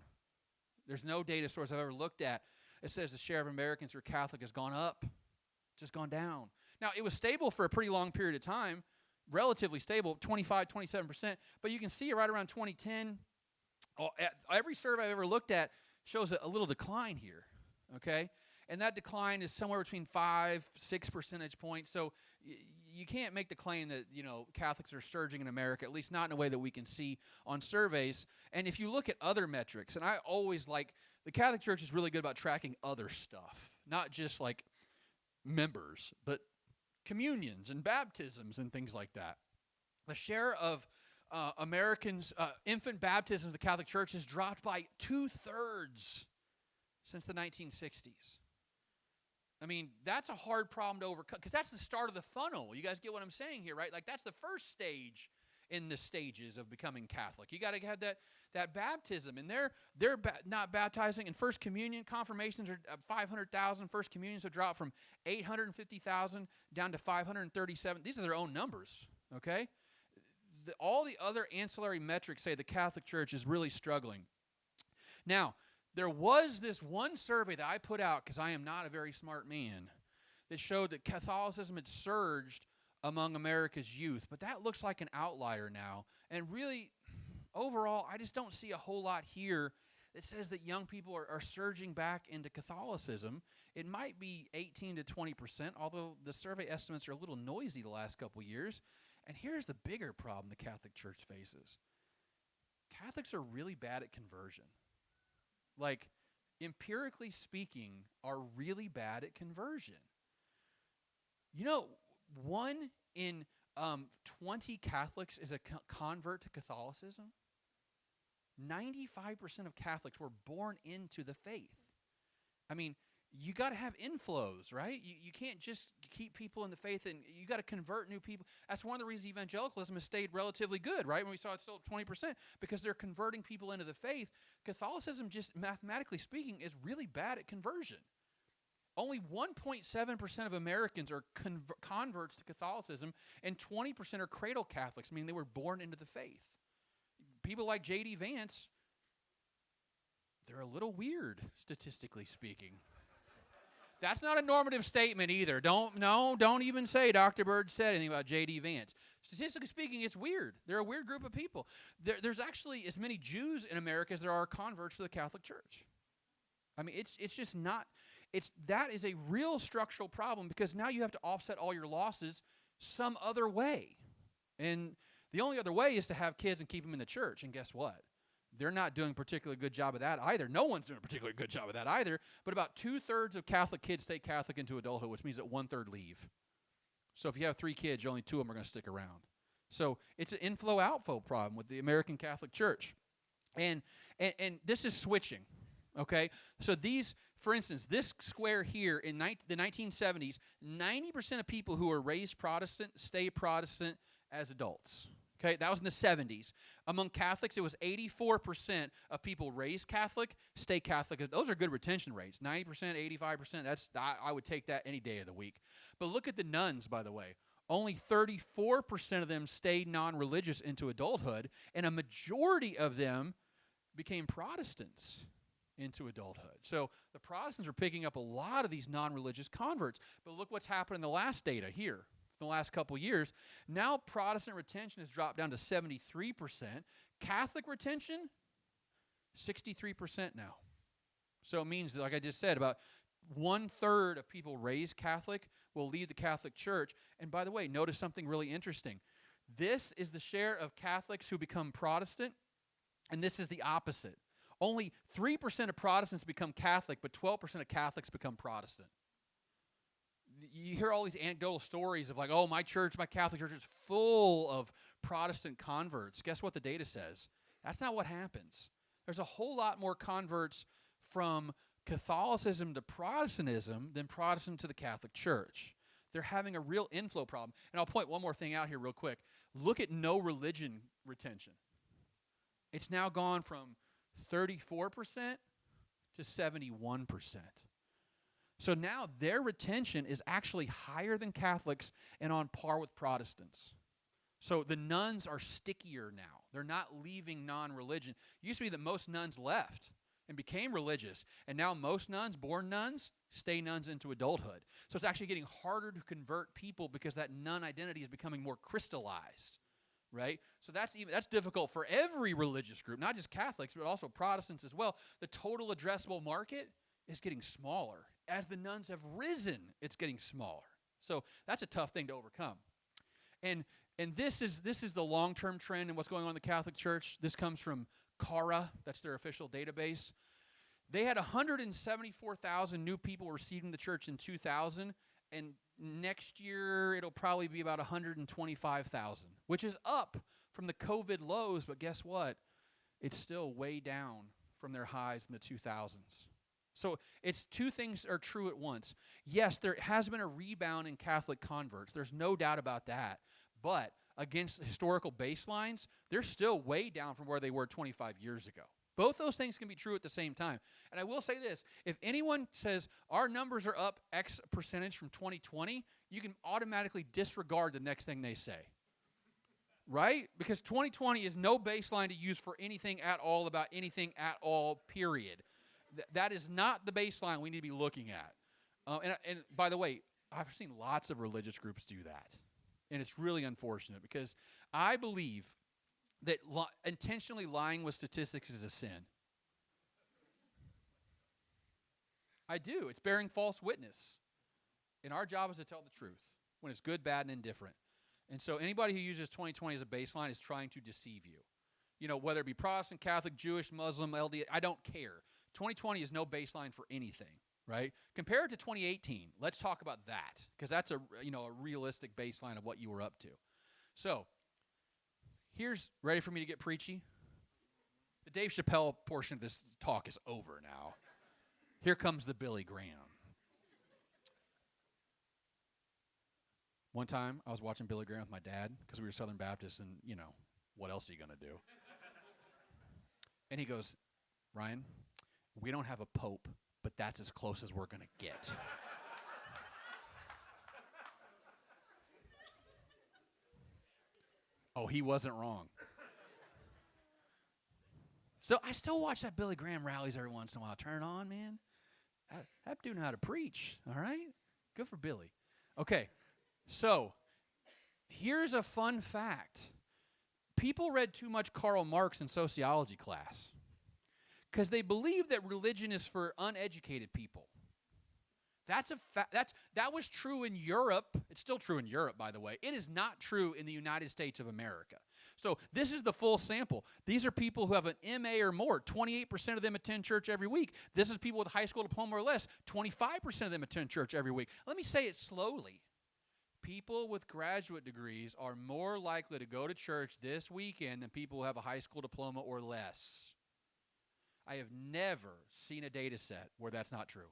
There's no data source I've ever looked at that says the share of Americans who are Catholic has gone up. It's just gone down. Now, it was stable for a pretty long period of time, relatively stable, 25, 27%, but you can see it right around 2010. Every survey I've ever looked at shows a little decline here, okay? And that decline is somewhere between 5-6 percentage points. So you can't make the claim that, Catholics are surging in America, at least not in a way that we can see on surveys. And if you look at other metrics, and I always the Catholic Church is really good about tracking other stuff, not just like members, but communions and baptisms and things like that. The share of Americans, infant baptisms in the Catholic Church has dropped by 2/3 since the 1960s. I mean, that's a hard problem to overcome, because that's the start of the funnel. You guys get what I'm saying here, right? Like, that's the first stage in the stages of becoming Catholic. You got to have that baptism, and they're not baptizing. In First Communion, confirmations are 500,000. First Communions have dropped from 850,000 down to 537. These are their own numbers, okay? All the other ancillary metrics say the Catholic Church is really struggling. Now, there was this one survey that I put out, because I am not a very smart man, that showed that Catholicism had surged among America's youth. But that looks like an outlier now. And really, overall, I just don't see a whole lot here that says that young people are surging back into Catholicism. It might be 18 to 20%, although the survey estimates are a little noisy the last couple years. And here's the bigger problem the Catholic Church faces. Catholics are really bad at conversion. Like, empirically speaking, are really bad at conversion. 1 in 20 Catholics is a convert to Catholicism. 95% of Catholics were born into the faith. I mean, you got to have inflows, right? You can't just keep people in the faith, and you got to convert new people. That's one of the reasons evangelicalism has stayed relatively good, right? When we saw it's still 20%, because they're converting people into the faith. Catholicism, just mathematically speaking, is really bad at conversion. Only 1.7% of Americans are converts to Catholicism, and 20% are cradle Catholics, meaning they were born into the faith. People like J.D. Vance, they're a little weird, statistically speaking. That's not a normative statement either. Don't even say Dr. Burge said anything about J.D. Vance. Statistically speaking, it's weird. They're a weird group of people. There's actually as many Jews in America as there are converts to the Catholic Church. I mean, it's just not. That is a real structural problem, because now you have to offset all your losses some other way. And the only other way is to have kids and keep them in the church. And guess what? They're not doing a particularly good job of that either. No one's doing a particularly good job of that either. But about 2/3 of Catholic kids stay Catholic into adulthood, which means that 1/3 leave. So if you have 3 kids, only 2 of them are going to stick around. So it's an inflow-outflow problem with the American Catholic Church. And this is switching. Okay? So these, for instance, this square here in the 1970s, 90% of people who were raised Protestant stay Protestant as adults. Okay, that was in the 70s. Among Catholics, it was 84% of people raised Catholic stay Catholic. Those are good retention rates. 90%, 85%, I would take that any day of the week. But look at the nuns, by the way. Only 34% of them stayed non-religious into adulthood, and a majority of them became Protestants into adulthood. So the Protestants are picking up a lot of these non-religious converts. But look what's happened in the last data here. In the last couple years, now Protestant retention has dropped down to 73%. Catholic retention, 63% now. So it means, like I just said, about 1/3 of people raised Catholic will leave the Catholic Church. And by the way, notice something really interesting. This is the share of Catholics who become Protestant, and this is the opposite. Only 3% of Protestants become Catholic, but 12% of Catholics become Protestant. You hear all these anecdotal stories of like, oh, my church, my Catholic church is full of Protestant converts. Guess what the data says? That's not what happens. There's a whole lot more converts from Catholicism to Protestantism than Protestant to the Catholic Church. They're having a real inflow problem. And I'll point one more thing out here real quick. Look at no religion retention. It's now gone from 34% to 71%. So now their retention is actually higher than Catholics and on par with Protestants. So the nuns are stickier now. They're not leaving non-religion. It used to be that most nuns left and became religious, and now most nuns, born nuns, stay nuns into adulthood. So it's actually getting harder to convert people because that nun identity is becoming more crystallized, right? So that's difficult for every religious group, not just Catholics, but also Protestants as well. The total addressable market is getting smaller. As the nuns have risen, it's getting smaller. So that's a tough thing to overcome. And this is the long-term trend in what's going on in the Catholic Church. This comes from CARA, that's their official database. They had 174,000 new people receiving the church in 2000, and next year it'll probably be about 125,000, which is up from the COVID lows, but guess what? It's still way down from their highs in the 2000s. So it's two things are true at once. Yes, there has been a rebound in Catholic converts. There's no doubt about that. But against historical baselines, they're still way down from where they were 25 years ago. Both those things can be true at the same time. And I will say this, if anyone says our numbers are up X percentage from 2020, you can automatically disregard the next thing they say. Right? Because 2020 is no baseline to use for anything at all about anything at all, period. That is not the baseline we need to be looking at. And by the way, I've seen lots of religious groups do that. And it's really unfortunate because I believe that intentionally lying with statistics is a sin. I do. It's bearing false witness. And our job is to tell the truth when it's good, bad, and indifferent. And so anybody who uses 2020 as a baseline is trying to deceive you. You know, whether it be Protestant, Catholic, Jewish, Muslim, LDS, I don't care. 2020 is no baseline for anything, right? Compare it to 2018. Let's talk about that because that's a realistic baseline of what you were up to. So, ready for me to get preachy? The Dave Chappelle portion of this talk is over now. Here comes the Billy Graham. One time, I was watching Billy Graham with my dad because we were Southern Baptists and, what else are you going to do? And he goes, Ryan, we don't have a pope, but that's as close as we're going to get. Oh, he wasn't wrong. So I still watch that Billy Graham rallies every once in a while. Turn it on, man. That dude know how to preach, all right? Good for Billy. Okay, so here's a fun fact. People read too much Karl Marx in sociology class because they believe that religion is for uneducated people. That was true in Europe. It's still true in Europe, by the way. It is not true in the United States of America. So this is the full sample. These are people who have an MA or more. 28% of them attend church every week. This is people with a high school diploma or less. 25% of them attend church every week. Let me say it slowly. People with graduate degrees are more likely to go to church this weekend than people who have a high school diploma or less. I have never seen a data set where that's not true.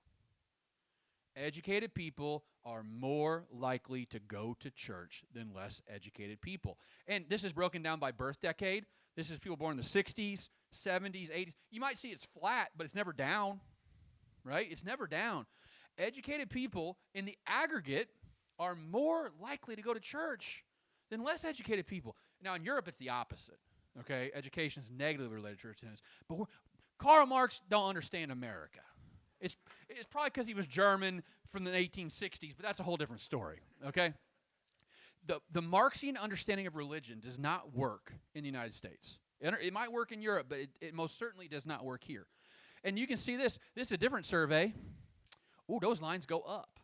Educated people are more likely to go to church than less educated people. And this is broken down by birth decade. This is people born in the 60s, 70s, 80s. You might see it's flat, but it's never down, right? It's never down. Educated people in the aggregate are more likely to go to church than less educated people. Now, in Europe, it's the opposite, okay? Education is negatively related to church attendance. But Karl Marx don't understand America. It's probably because he was German from the 1860s, but that's a whole different story, okay? The Marxian understanding of religion does not work in the United States. It might work in Europe, but it most certainly does not work here. And you can see this. This is a different survey. Ooh, those lines go up,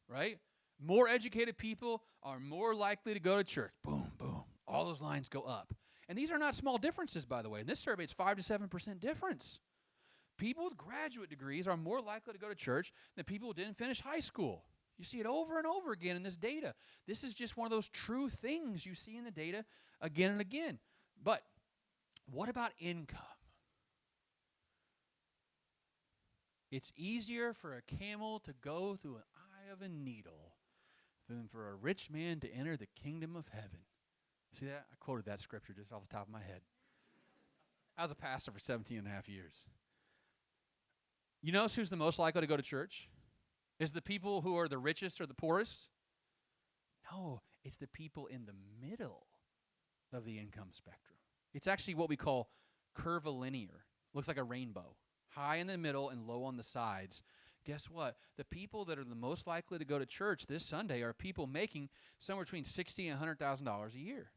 right? More educated people are more likely to go to church. Boom, boom. All those lines go up. And these are not small differences, by the way. In this survey, it's 5 to 7% difference. People with graduate degrees are more likely to go to church than people who didn't finish high school. You see it over and over again in this data. This is just one of those true things you see in the data again and again. But what about income? It's easier for a camel to go through an eye of a needle than for a rich man to enter the kingdom of heaven. See that? I quoted that scripture just off the top of my head. I was a pastor for 17 and a half years. You notice who's the most likely to go to church? Is it the people who are the richest or the poorest? No, it's the people in the middle of the income spectrum. It's actually what we call curvilinear. Looks like a rainbow. High in the middle and low on the sides. Guess what? The people that are the most likely to go to church this Sunday are people making somewhere between $60,000 and $100,000 a year.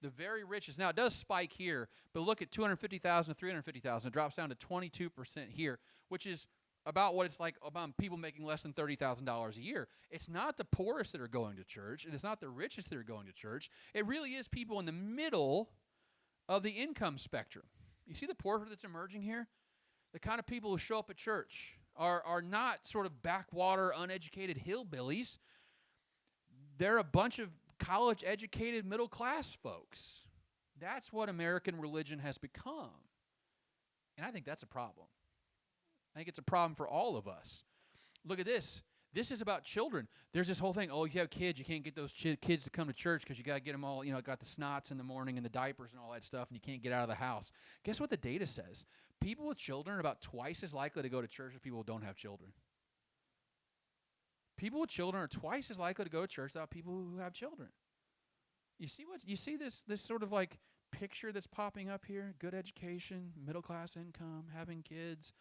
The very richest. Now, it does spike here, but look at $250,000 to $350,000. It drops down to 22% here, which is about what it's like about people making less than $30,000 a year. It's not the poorest that are going to church, and it's not the richest that are going to church. It really is people in the middle of the income spectrum. You see the portrait that's emerging here? The kind of people who show up at church are not sort of backwater, uneducated hillbillies. They're a bunch of college-educated middle-class folks. That's what American religion has become. And I think that's a problem. I think it's a problem for all of us. Look at this. This is about children. There's this whole thing, oh, you have kids, you can't get those kids to come to church because you got to get them all, got the snots in the morning and the diapers and all that stuff, and you can't get out of the house. Guess what the data says? People with children are about twice as likely to go to church as people who don't have children. People with children are twice as likely to go to church as people who have children. You see this sort of like picture that's popping up here? Good education, middle class income, having kids.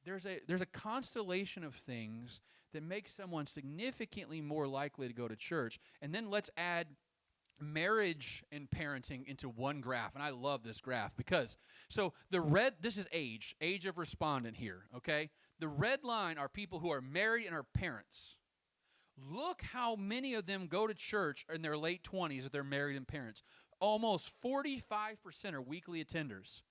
There's a constellation of things that make someone significantly more likely to go to church. And then let's add marriage and parenting into one graph. And I love this graph because, so this is age of respondent here, okay? The red line are people who are married and are parents. Look how many of them go to church in their late 20s if they're married and parents. Almost 45% are weekly attenders.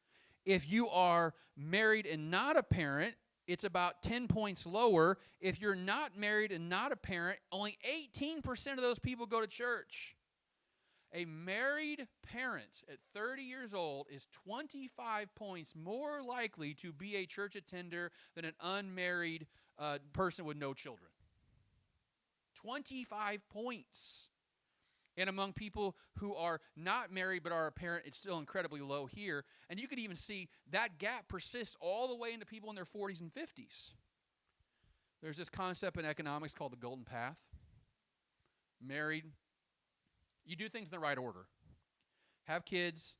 If you are married and not a parent, it's about 10 points lower. If you're not married and not a parent, only 18% of those people go to church. A married parent at 30 years old is 25 points more likely to be a church attender than an unmarried person with no children. 25 points. And among people who are not married but are a parent, it's still incredibly low here. And you could even see that gap persists all the way into people in their 40s and 50s. There's this concept in economics called the golden path. Married. You do things in the right order. Have kids.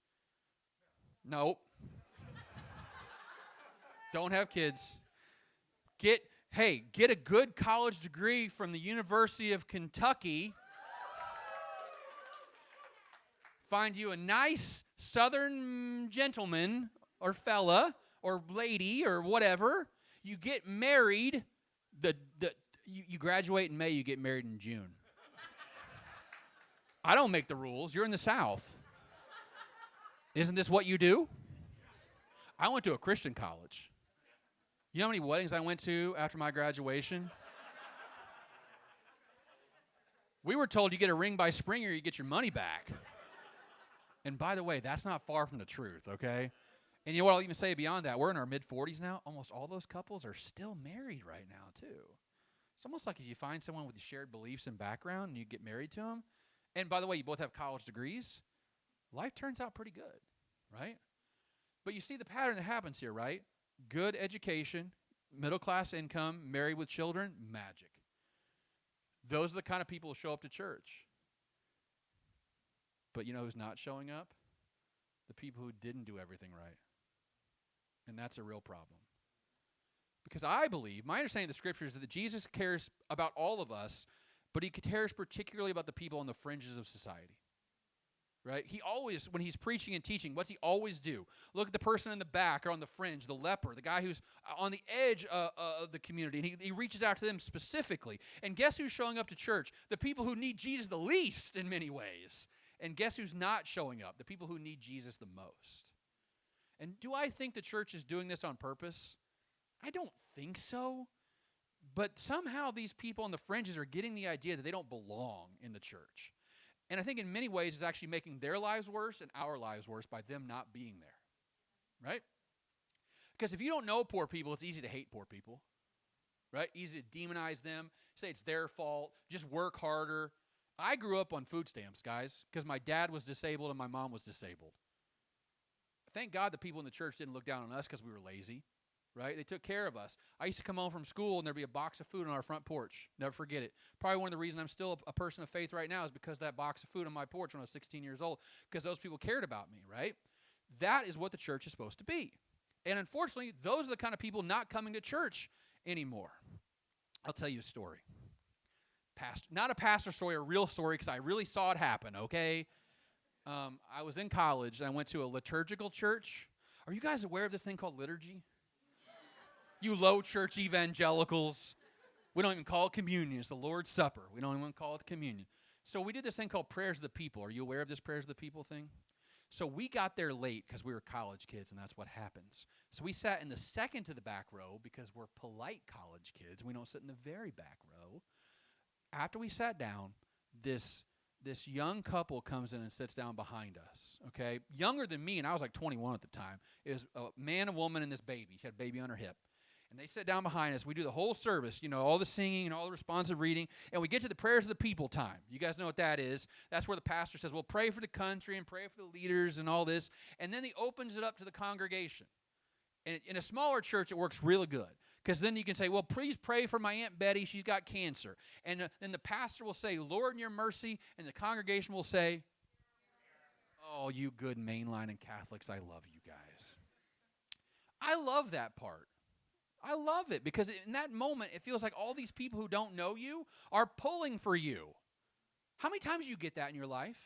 Nope. Don't have kids. Get a good college degree from the University of Kentucky. Find you a nice southern gentleman or fella or lady or whatever. You get married. You graduate in May, you get married in June. I don't make the rules. You're in the South. Isn't this what you do? I went to a Christian college. You know how many weddings I went to after my graduation? We were told you get a ring by spring or you get your money back. And by the way, that's not far from the truth, okay? And you know what I'll even say beyond that? We're in our mid-40s now. Almost all those couples are still married right now, too. It's almost like if you find someone with shared beliefs and background and you get married to them, and by the way, you both have college degrees, life turns out pretty good, right? But you see the pattern that happens here, right? Good education, middle-class income, married with children, magic. Those are the kind of people who show up to church. But you know who's not showing up? The people who didn't do everything right. And that's a real problem. Because I believe, my understanding of the Scripture is that Jesus cares about all of us, but he cares particularly about the people on the fringes of society. Right? He always, when he's preaching and teaching, what's he always do? Look at the person in the back or on the fringe, the leper, the guy who's on the edge of the community, and he reaches out to them specifically. And guess who's showing up to church? The people who need Jesus the least in many ways. And guess who's not showing up? The people who need Jesus the most. And do I think the church is doing this on purpose? I don't think so. But somehow these people on the fringes are getting the idea that they don't belong in the church. And I think in many ways it's actually making their lives worse and our lives worse by them not being there. Right? Because if you don't know poor people, it's easy to hate poor people. Right? Easy to demonize them, say it's their fault, just work harder. I grew up on food stamps, guys, because my dad was disabled and my mom was disabled. Thank God the people in the church didn't look down on us because we were lazy. Right? They took care of us. I used to come home from school and there'd be a box of food on our front porch. Never forget it. Probably one of the reasons I'm still a person of faith right now is because that box of food on my porch when I was 16 years old, because those people cared about me, right? That is what the church is supposed to be. And unfortunately, those are the kind of people not coming to church anymore. I'll tell you a story. Not a pastor story, a real story, because I really saw it happen, okay? I was in college and I went to a liturgical church. Are you guys aware of this thing called liturgy? You low church evangelicals. We don't even call it communion. It's the Lord's Supper. We don't even call it communion. So we did this thing called prayers of the people. Are you aware of this prayers of the people thing? So we got there late because we were college kids, and that's what happens. So we sat in the second to the back row because we're polite college kids. We don't sit in the very back row. After we sat down, this young couple comes in and sits down behind us, okay? Younger than me, and I was like 21 at the time. It was a man, a woman, and this baby. She had a baby on her hip. And they sit down behind us. We do the whole service, you know, all the singing and all the responsive reading. And we get to the prayers of the people time. You guys know what that is. That's where the pastor says, well, pray for the country and pray for the leaders and all this. And then he opens it up to the congregation. And in a smaller church, it works really good. Because then you can say, well, please pray for my Aunt Betty. She's got cancer. And then the pastor will say, Lord, in your mercy. And the congregation will say, oh, you good mainline and Catholics, I love you guys. I love that part. I love it because in that moment, it feels like all these people who don't know you are pulling for you. How many times do you get that in your life?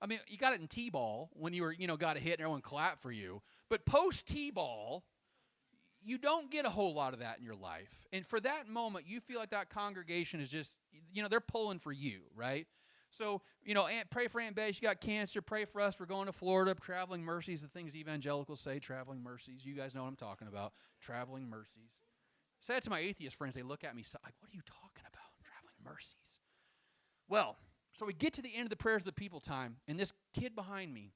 I mean, you got it in T-ball when you were, got a hit and everyone clapped for you. But post T-ball, you don't get a whole lot of that in your life. And for that moment, you feel like that congregation is just, they're pulling for you, right? So, pray for Aunt Betty. She got cancer. Pray for us. We're going to Florida. Traveling mercies, the things evangelicals say, traveling mercies. You guys know what I'm talking about. Traveling mercies. Say that to my atheist friends. They look at me like, what are you talking about? Traveling mercies. Well, so we get to the end of the prayers of the people time, and this kid behind me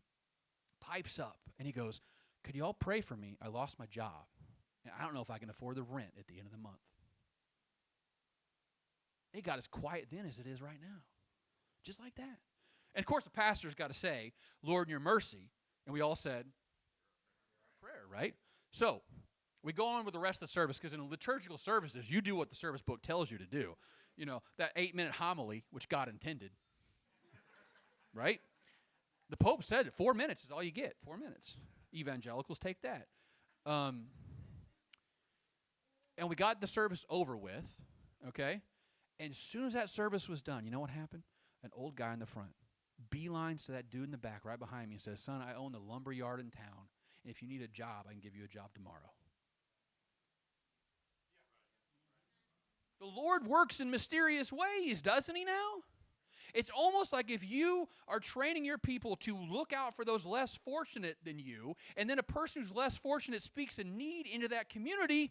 pipes up, and he goes, could you all pray for me? I lost my job, and I don't know if I can afford the rent at the end of the month. It got as quiet then as it is right now. Just like that. And, of course, the pastor's got to say, Lord, in your mercy. And we all said, prayer, right? So we go on with the rest of the service because in liturgical services, you do what the service book tells you to do. That 8-minute homily, which God intended. Right? The Pope said it. 4 minutes is all you get. 4 minutes. Evangelicals take that. And we got the service over with, okay? And as soon as that service was done, you know what happened? An old guy in the front beelines to that dude in the back right behind me and says, son, I own the lumber yard in town, and if you need a job, I can give you a job tomorrow. The Lord works in mysterious ways, doesn't he now? It's almost like if you are training your people to look out for those less fortunate than you, and then a person who's less fortunate speaks a need into that community,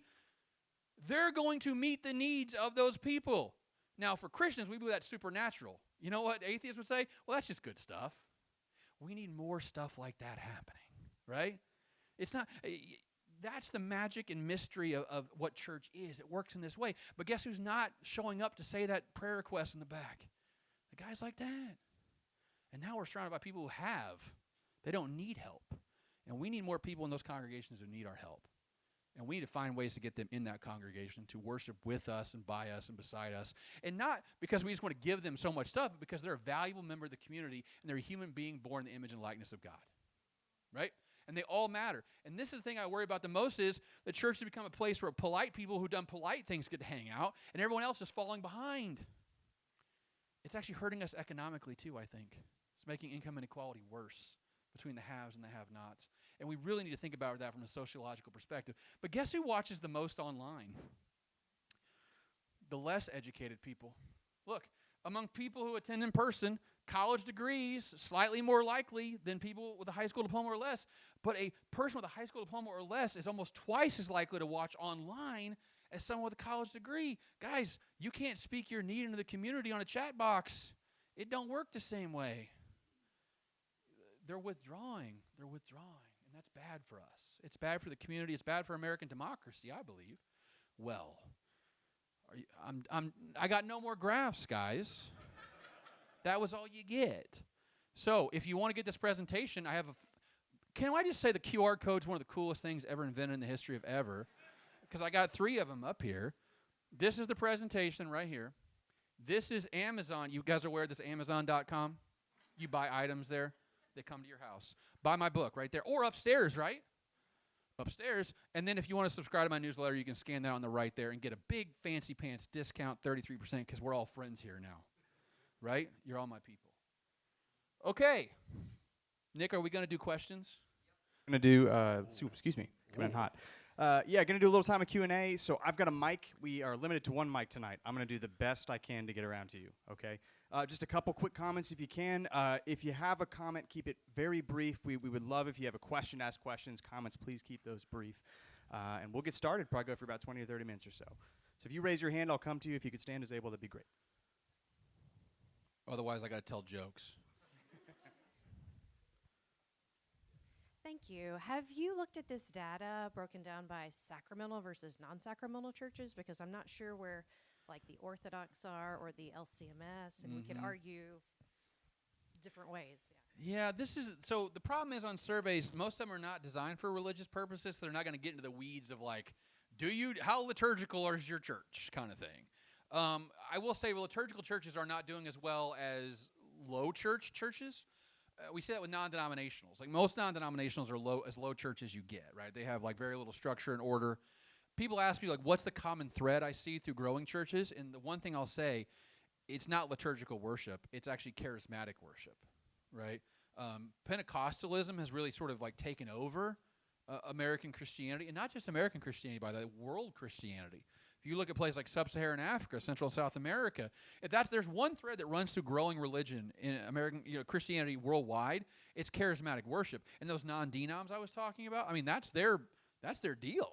they're going to meet the needs of those people. Now, for Christians, we believe that's supernatural. You know what atheists would say? Well, that's just good stuff. We need more stuff like that happening, right? It's not. That's the magic and mystery of what church is. It works in this way. But guess who's not showing up to say that prayer request in the back? The guys like that. And now we're surrounded by people who have. They don't need help. And we need more people in those congregations who need our help. And we need to find ways to get them in that congregation to worship with us and by us and beside us. And not because we just want to give them so much stuff, but because they're a valuable member of the community and they're a human being born in the image and likeness of God. Right? And they all matter. And this is the thing I worry about the most is the church has become a place where polite people who've done polite things get to hang out and everyone else is falling behind. It's actually hurting us economically too, I think. It's making income inequality worse between the haves and the have-nots. And we really need to think about that from a sociological perspective. But guess who watches the most online? The less educated people. Look, among people who attend in person, college degrees, slightly more likely than people with a high school diploma or less. But a person with a high school diploma or less is almost twice as likely to watch online as someone with a college degree. Guys, you can't speak your need into the community on a chat box. It don't work the same way. They're withdrawing. And that's bad for us. It's bad for the community. It's bad for American democracy, I believe. Well, I got no more graphs, guys. That was all you get. So if you want to get this presentation, can I just say the QR code's one of the coolest things ever invented in the history of ever? Because I got 3 of them up here. This is the presentation right here. This is Amazon. You guys are aware of this Amazon.com? You buy items there. They come to your house. Buy my book right there. Or upstairs, right? Upstairs. And then if you want to subscribe to my newsletter, you can scan that on the right there and get a big fancy pants discount, 33%, because we're all friends here now. Right? You're all my people. Okay. Nick, are we going to do questions? I'm going to do, excuse me, coming in hot. Going to do a little time of Q&A. So I've got a mic. We are limited to 1 mic tonight. I'm going to do the best I can to get around to you, okay? Just a couple quick comments if you can. If you have a comment, keep it very brief. We would love if you have a question, ask questions, comments, please keep those brief. And we'll get started, probably go for about 20 or 30 minutes or so. So if you raise your hand, I'll come to you. If you could stand as able, that'd be great. Otherwise, I got to tell jokes. Thank you. Have you looked at this data broken down by sacramental versus non-sacramental churches? Because I'm not sure where like the Orthodox are or the LCMS, and we could argue different ways. Yeah, so the problem is on surveys, most of them are not designed for religious purposes, so they're not going to get into the weeds of like, how liturgical is your church kind of thing. I will say liturgical churches are not doing as well as low church churches. We say that with non-denominationals. Like most non-denominationals are as low church as you get, right? They have like very little structure and order. People ask me like, what's the common thread I see through growing churches? And the one thing I'll say, it's not liturgical worship. It's actually charismatic worship, right? Pentecostalism has really sort of like taken over American Christianity, and not just American Christianity, by the way, world Christianity. If you look at places like Sub-Saharan Africa, Central and South America, there's one thread that runs through growing religion in American Christianity worldwide, it's charismatic worship. And those non-denoms I was talking about, I mean, that's their deal.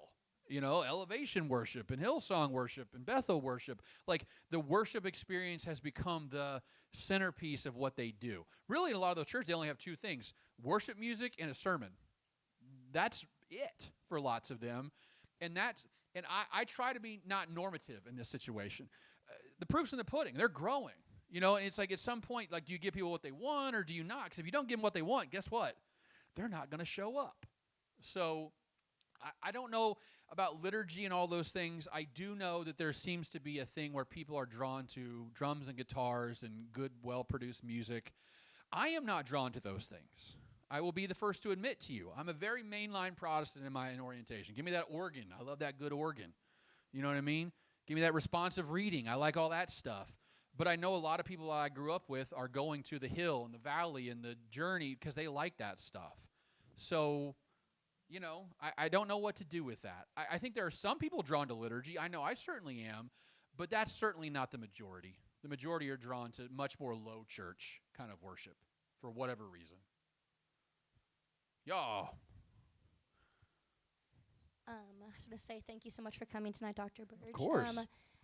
Elevation worship and Hillsong worship and Bethel worship. Like the worship experience has become the centerpiece of what they do. Really, in a lot of those churches, they only have 2 things: worship music and a sermon. That's it for lots of them. And I try to be not normative in this situation. The proof's in the pudding. They're growing. And it's like at some point, like, do you give people what they want or do you not? Because if you don't give them what they want, guess what? They're not going to show up. So I don't know about liturgy and all those things. I do know that there seems to be a thing where people are drawn to drums and guitars and good, well-produced music. I am not drawn to those things. I will be the first to admit to you, I'm a very mainline Protestant in my orientation. Give me that organ. I love that good organ. You know what I mean? Give me that responsive reading. I like all that stuff. But I know a lot of people I grew up with are going to the hill and the valley and the journey because they like that stuff. So, I don't know what to do with that. I think there are some people drawn to liturgy. I know I certainly am, but that's certainly not the majority. The majority are drawn to much more low church kind of worship for whatever reason. Y'all. I just want to say thank you so much for coming tonight, Dr. Burge. Of course.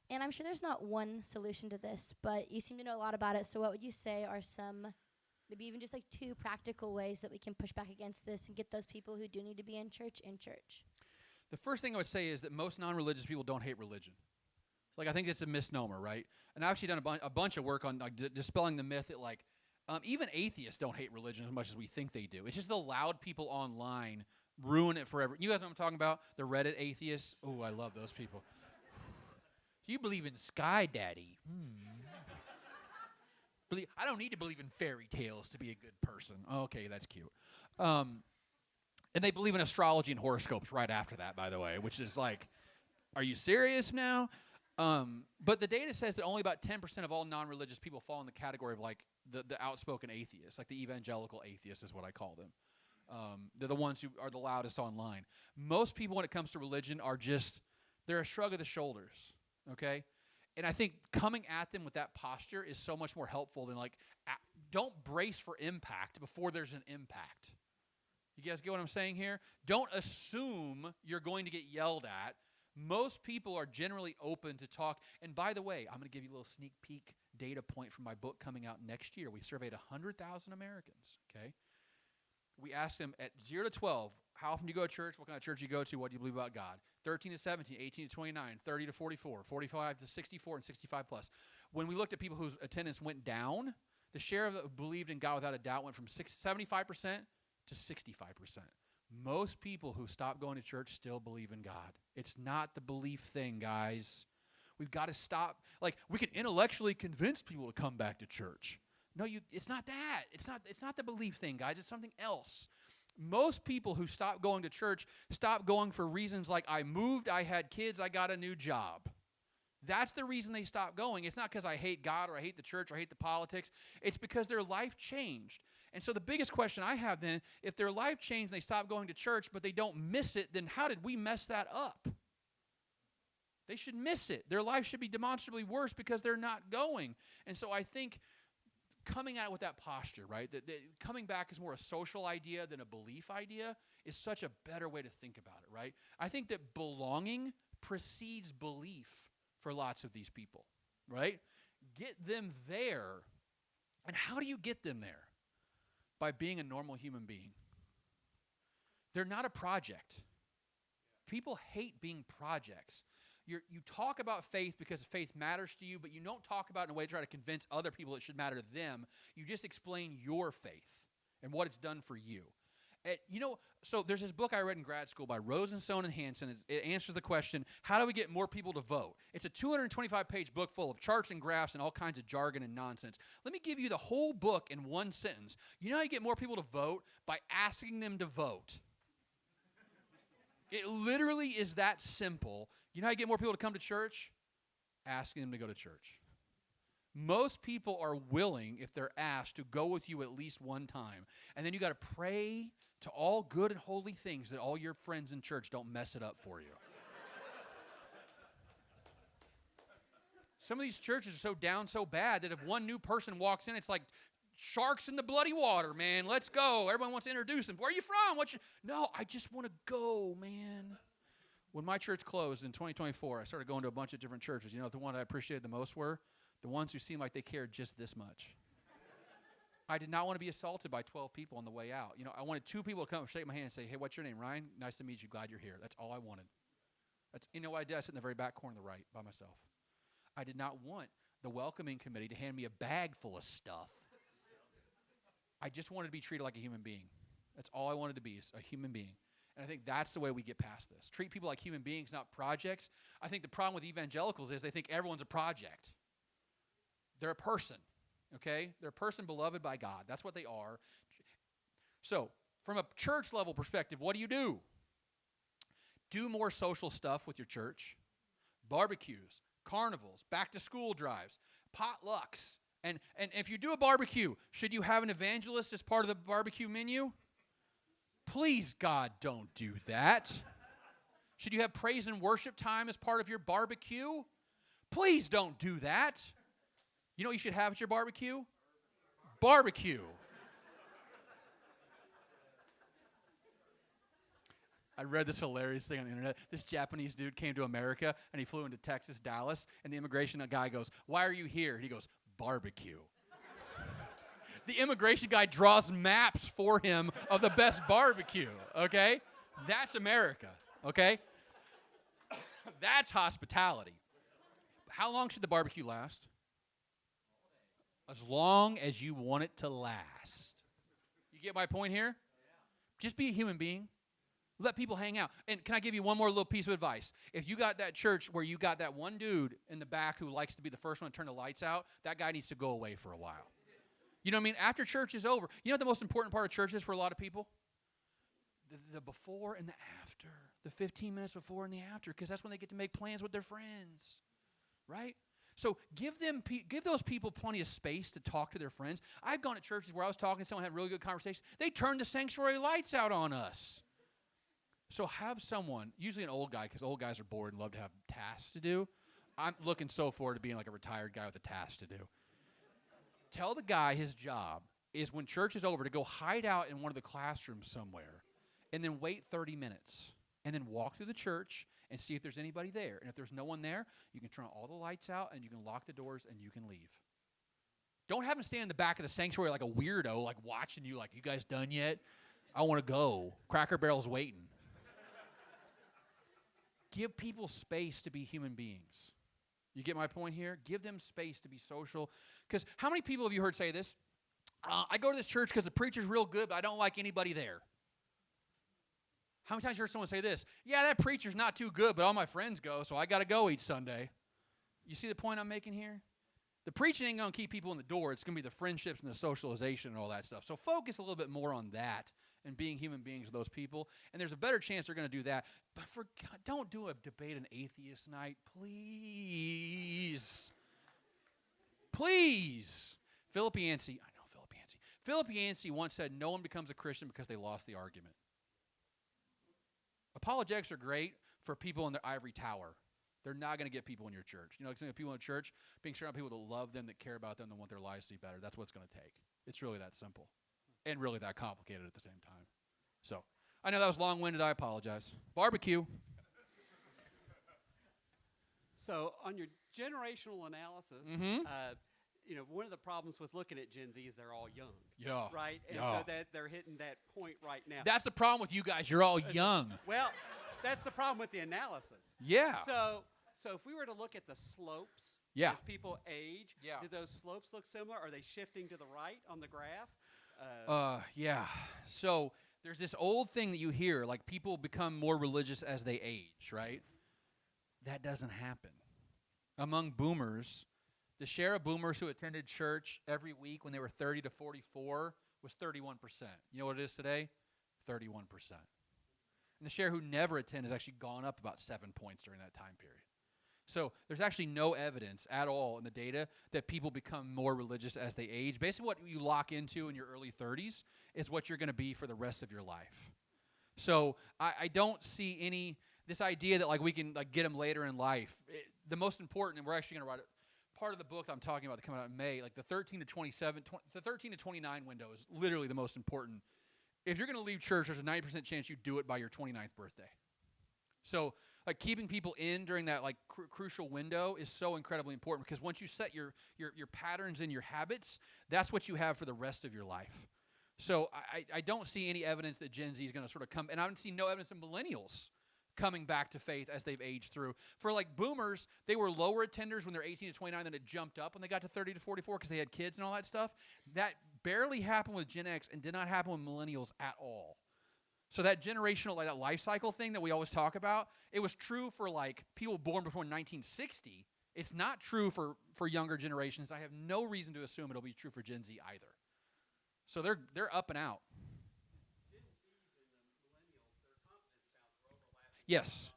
And I'm sure there's not one solution to this, but you seem to know a lot about it. So what would you say are some Maybe even just like 2 practical ways that we can push back against this and get those people who do need to be in church in church. The first thing I would say is that most non-religious people don't hate religion. Like, I think it's a misnomer, right? And I've actually done a bunch of work on dispelling the myth that, like, even atheists don't hate religion as much as we think they do. It's just the loud people online ruin it forever. You guys know what I'm talking about? The Reddit atheists. Oh, I love those people. You believe in Sky Daddy. I don't need to believe in fairy tales to be a good person. Okay, that's cute. And they believe in astrology and horoscopes right after that, by the way, which is like, are you serious now? But the data says that only about 10% of all non-religious people fall in the category of like the outspoken atheists, like the evangelical atheists is what I call them. They're the ones who are the loudest online. Most people when it comes to religion are just, they're a shrug of the shoulders, okay? And I think coming at them with that posture is so much more helpful than like, don't brace for impact before there's an impact. You guys get what I'm saying here? Don't assume you're going to get yelled at. Most people are generally open to talk. And by the way, I'm going to give you a little sneak peek data point from my book coming out next year. We surveyed 100,000 Americans, okay? We asked them at 0 to 12, how often do you go to church? What kind of church do you go to? What do you believe about God? 13 to 17, 18 to 29, 30 to 44, 45 to 64, and 65 plus. When we looked at people whose attendance went down, the share of who believed in God without a doubt went from 75% to 65%. Most people who stop going to church still believe in God. It's not the belief thing, guys. We've got to stop. Like, we can intellectually convince people to come back to church. No, it's not that. It's not the belief thing, guys. It's something else. Most people who stop going to church stop going for reasons like I moved, I had kids, I got a new job. That's the reason they stop going. It's not because I hate God or I hate the church or I hate the politics. It's because their life changed. And so the biggest question I have then, if their life changed and they stop going to church but they don't miss it, then how did we mess that up? They should miss it. Their life should be demonstrably worse because they're not going. And so I think coming out with that posture, right, that coming back is more a social idea than a belief idea is such a better way to think about it, right? I think that belonging precedes belief for lots of these people, right? Get them there. And how do you get them there? By being a normal human being. They're not a project. People hate being projects. You talk about faith because faith matters to you, but you don't talk about it in a way to try to convince other people it should matter to them. You just explain your faith and what it's done for you. And, so there's this book I read in grad school by Rosenstone and Hansen. It answers the question, how do we get more people to vote? It's a 225-page book full of charts and graphs and all kinds of jargon and nonsense. Let me give you the whole book in one sentence. You know how you get more people to vote? By asking them to vote. It literally is that simple. You know how you get more people to come to church? Asking them to go to church. Most people are willing, if they're asked, to go with you at least one time. And then you got to pray to all good and holy things that all your friends in church don't mess it up for you. Some of these churches are so down so bad that if one new person walks in, it's like sharks in the bloody water, man. Let's go. Everyone wants to introduce them. Where are you from? No, I just want to go, man. When my church closed in 2024, I started going to a bunch of different churches. You know what the one I appreciated the most were? The ones who seemed like they cared just this much. I did not want to be assaulted by 12 people on the way out. I wanted 2 people to come and shake my hand and say, hey, what's your name? Ryan, nice to meet you. Glad you're here. That's all I wanted. What I did? I sit in the very back corner on the right by myself. I did not want the welcoming committee to hand me a bag full of stuff. I just wanted to be treated like a human being. That's all I wanted to be, is a human being. And I think that's the way we get past this. Treat people like human beings, not projects. I think the problem with evangelicals is they think everyone's a project. They're a person, okay? They're a person beloved by God. That's what they are. So, from a church level perspective, what do? Do more social stuff with your church. Barbecues, carnivals, back-to-school drives, potlucks. And if you do a barbecue, should you have an evangelist as part of the barbecue menu? Please, God, don't do that. Should you have praise and worship time as part of your barbecue? Please don't do that. You know what you should have at your barbecue? Barbecue. I read this hilarious thing on the internet. This Japanese dude came to America, and he flew into Texas, Dallas, and the immigration guy goes, why are you here? And he goes, barbecue. The immigration guy draws maps for him of the best barbecue, okay? That's America, okay? That's hospitality. How long should the barbecue last? As long as you want it to last. You get my point here? Just be a human being. Let people hang out. And can I give you one more little piece of advice? If you got that church where you got that one dude in the back who likes to be the first one to turn the lights out, that guy needs to go away for a while. You know what I mean? After church is over, you know what the most important part of church is for a lot of people? The before and the after. The 15 minutes before and the after, because that's when they get to make plans with their friends, right? So give those people plenty of space to talk to their friends. I've gone to churches where I was talking to someone, had a really good conversation. They turned the sanctuary lights out on us. So have someone, usually an old guy, because old guys are bored and love to have tasks to do. I'm looking so forward to being like a retired guy with a task to do. Tell the guy his job is when church is over to go hide out in one of the classrooms somewhere and then wait 30 minutes and then walk through the church and see if there's anybody there. And if there's no one there, you can turn all the lights out and you can lock the doors and you can leave. Don't have him stand in the back of the sanctuary like a weirdo, like watching you like, you guys done yet? I want to go. Cracker Barrel's waiting. Give people space to be human beings. You get my point here? Give them space to be social. Because how many people have you heard say this? I go to this church because the preacher's real good, but I don't like anybody there. How many times have you heard someone say this? Yeah, that preacher's not too good, but all my friends go, so I got to go each Sunday. You see the point I'm making here? The preaching ain't going to keep people in the door. It's going to be the friendships and the socialization and all that stuff. So focus a little bit more on that and being human beings with those people. And there's a better chance they're going to do that. But for God, don't do a debate an atheist night, please. Please. Philip Yancey once said, no one becomes a Christian because they lost the argument. Apologetics are great for people in their ivory tower. They're not going to get people in your church. You know, like people in church, being surrounded people that love them, that care about them, that want their lives to be better. That's what it's going to take. It's really that simple and really that complicated at the same time. So I know that was long-winded. I apologize. Barbecue. So on your generational analysis, you know, one of the problems with looking at Gen Z is they're all young. Yeah. Right? And Yeah. so that they're hitting that point right now. That's the problem with you guys. You're all young. Well, that's the problem with the analysis. Yeah. So if we were to look at the slopes Yeah. as people age, Yeah. do those slopes look similar? Are they shifting to the right on the graph? Yeah. So there's this old thing that you hear, like people become more religious as they age, right? That doesn't happen. Among boomers, the share of boomers who attended church every week when they were 30 to 44 was 31%. You know what it is today? 31%. And the share who never attend has actually gone up about 7 points during that time period. So there's actually no evidence at all in the data that people become more religious as they age. Basically what you lock into in your early 30s is what you're going to be for the rest of your life. So I don't see this idea that like we can like get them later in life. The most important, and we're actually going to write it, part of the book that I'm talking about that coming out in May, like the 13 to 29 window is literally the most important. If you're going to leave church, there's a 90% chance you do it by your 29th birthday. So like keeping people in during that like crucial window is so incredibly important because once you set your patterns and your habits, that's what you have for the rest of your life. So I don't see any evidence that Gen Z is going to sort of come, and I haven't seen no evidence of millennials coming back to faith as they've aged through. For like boomers, they were lower attenders when they're 18 to 29, then it jumped up when they got to 30 to 44 because they had kids and all that stuff. That barely happened with Gen X and did not happen with millennials at all. So that generational, like that life cycle thing that we always talk about, it was true for like people born before 1960. It's not true for younger generations. I have no reason to assume it'll be true for Gen Z either. So they're up and out. Gen Zs and the millennials, their confidence counts are overlapping. Yes.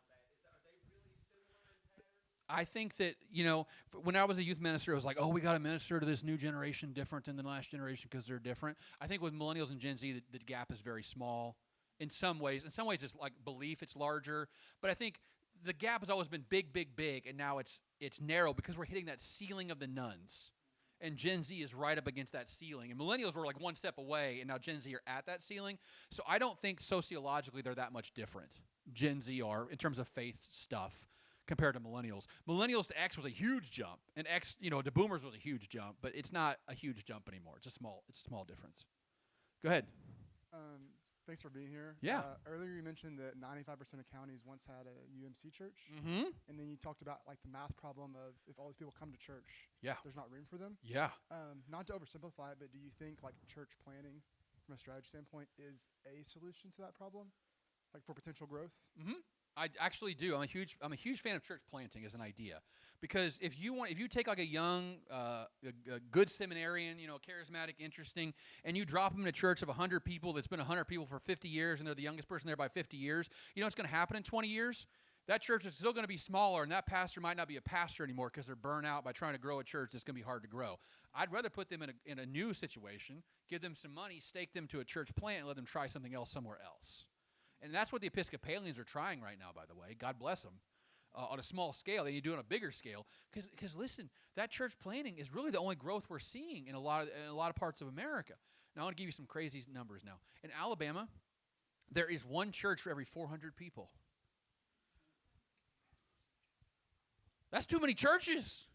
Are they really similar in patterns? I think that, you know, when I was a youth minister, it was like, oh, we got to minister to this new generation different than the last generation because they're different. I think with millennials and Gen Z, the gap is very small in some ways. In some ways, it's like belief, it's larger. But I think the gap has always been big, big, big, and now it's narrow because we're hitting that ceiling of the nuns. And Gen Z is right up against that ceiling. And millennials were like one step away, and now Gen Z are at that ceiling. So I don't think sociologically they're that much different. Gen Z are in terms of faith stuff compared to millennials. Millennials to X was a huge jump, and X, to boomers was a huge jump, but it's not a huge jump anymore. It's a small difference. Go ahead. Thanks for being here. Yeah. Earlier you mentioned that 95% of counties once had a UMC church. Mm-hmm. And then you talked about like the math problem of if all these people come to church, there's not room for them. Yeah. Not to oversimplify it, but do you think like church planning from a strategy standpoint is a solution to that problem, like for potential growth? Mm-hmm. I actually do. I'm a huge fan of church planting as an idea, because if you take like a young, a good seminarian, charismatic, interesting, and you drop them in a church of 100 people that's been 100 people for 50 years, and they're the youngest person there by 50 years, you know what's going to happen in 20 years? That church is still going to be smaller, and that pastor might not be a pastor anymore because they're burnt out by trying to grow a church that's going to be hard to grow. I'd rather put them in a new situation, give them some money, stake them to a church plant, and let them try something else somewhere else. And that's what the Episcopalians are trying right now, by the way. God bless them. On a small scale, they need to do it on a bigger scale. Because listen, that church planting is really the only growth we're seeing in a lot of parts of America. Now, I want to give you some crazy numbers now. In Alabama, there is one church for every 400 people. That's too many churches.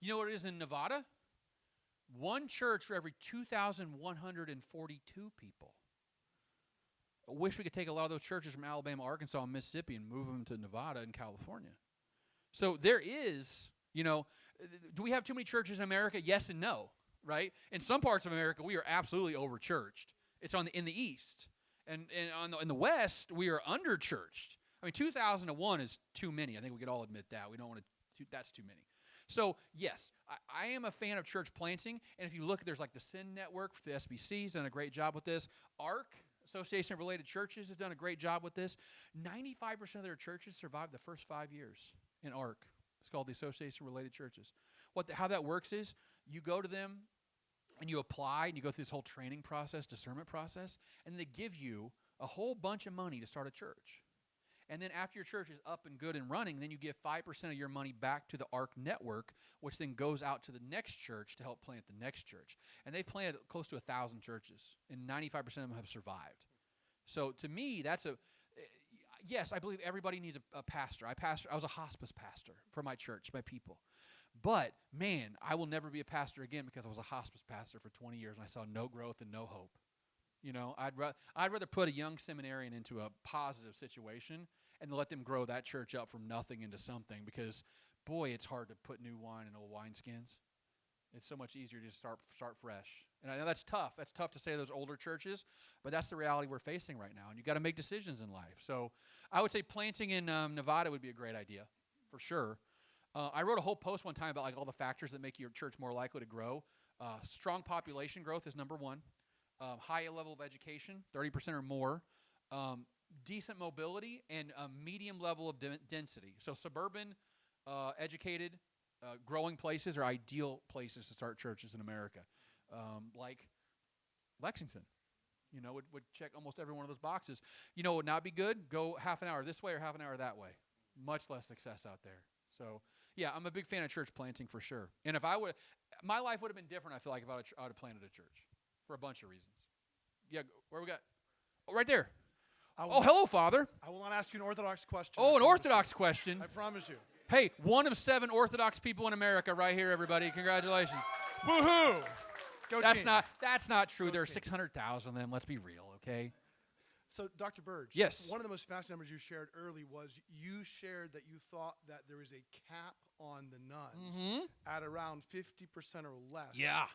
You know what it is in Nevada? One church for every 2,142 people. I wish we could take a lot of those churches from Alabama, Arkansas, and Mississippi and move them to Nevada and California. So there is, do we have too many churches in America? Yes and no, right? In some parts of America, we are absolutely over-churched. It's in the East. And in the West, we are under-churched. I mean, 2,001 is too many. I think we could all admit that. We don't want to, that's too many. So, yes, I am a fan of church planting. And if you look, there's like the SIN Network for the SBC has done a great job with this. ARC, Association of Related Churches, has done a great job with this. 95% of their churches survived the first 5 years in ARC. It's called the Association of Related Churches. How that works is you go to them and you apply and you go through this whole training process, discernment process, and they give you a whole bunch of money to start a church. And then after your church is up and good and running, then you give 5% of your money back to the ARC network, which then goes out to the next church to help plant the next church. And they've planted close to 1,000 churches, and 95% of them have survived. So to me, yes, I believe everybody needs a pastor. I was a hospice pastor for my church, my people. But, man, I will never be a pastor again because I was a hospice pastor for 20 years, and I saw no growth and no hope. I'd rather put a young seminarian into a positive situation and let them grow that church up from nothing into something, because, boy, it's hard to put new wine in old wineskins. It's so much easier to start fresh. And I know that's tough. That's tough to say to those older churches, but that's the reality we're facing right now, and you've got to make decisions in life. So I would say planting in Nevada would be a great idea, for sure. I wrote a whole post one time about like all the factors that make your church more likely to grow. Strong population growth is number one. High level of education, 30% or more, decent mobility, and a medium level of density. So suburban, educated, growing places are ideal places to start churches in America. Like Lexington, would check almost every one of those boxes. What would not be good? Go half an hour this way or half an hour that way. Much less success out there. So, yeah, I'm a big fan of church planting for sure. And if my life would have been different, I feel like, if I would have planted a church. For a bunch of reasons. Yeah, where we got? Oh, right there. Hello, Father. I will not ask you an Orthodox question. Oh, an Orthodox question. I promise you. Hey, one of 7 Orthodox people in America right here, everybody. Congratulations. Woohoo! Go That's team. That's not true. Go There are team. 600,000 of them. Let's be real, okay? So, Dr. Burge, yes. One of the most fascinating numbers you shared early was you shared that you thought that there was a cap on the nuns at around 50% or less. Yeah.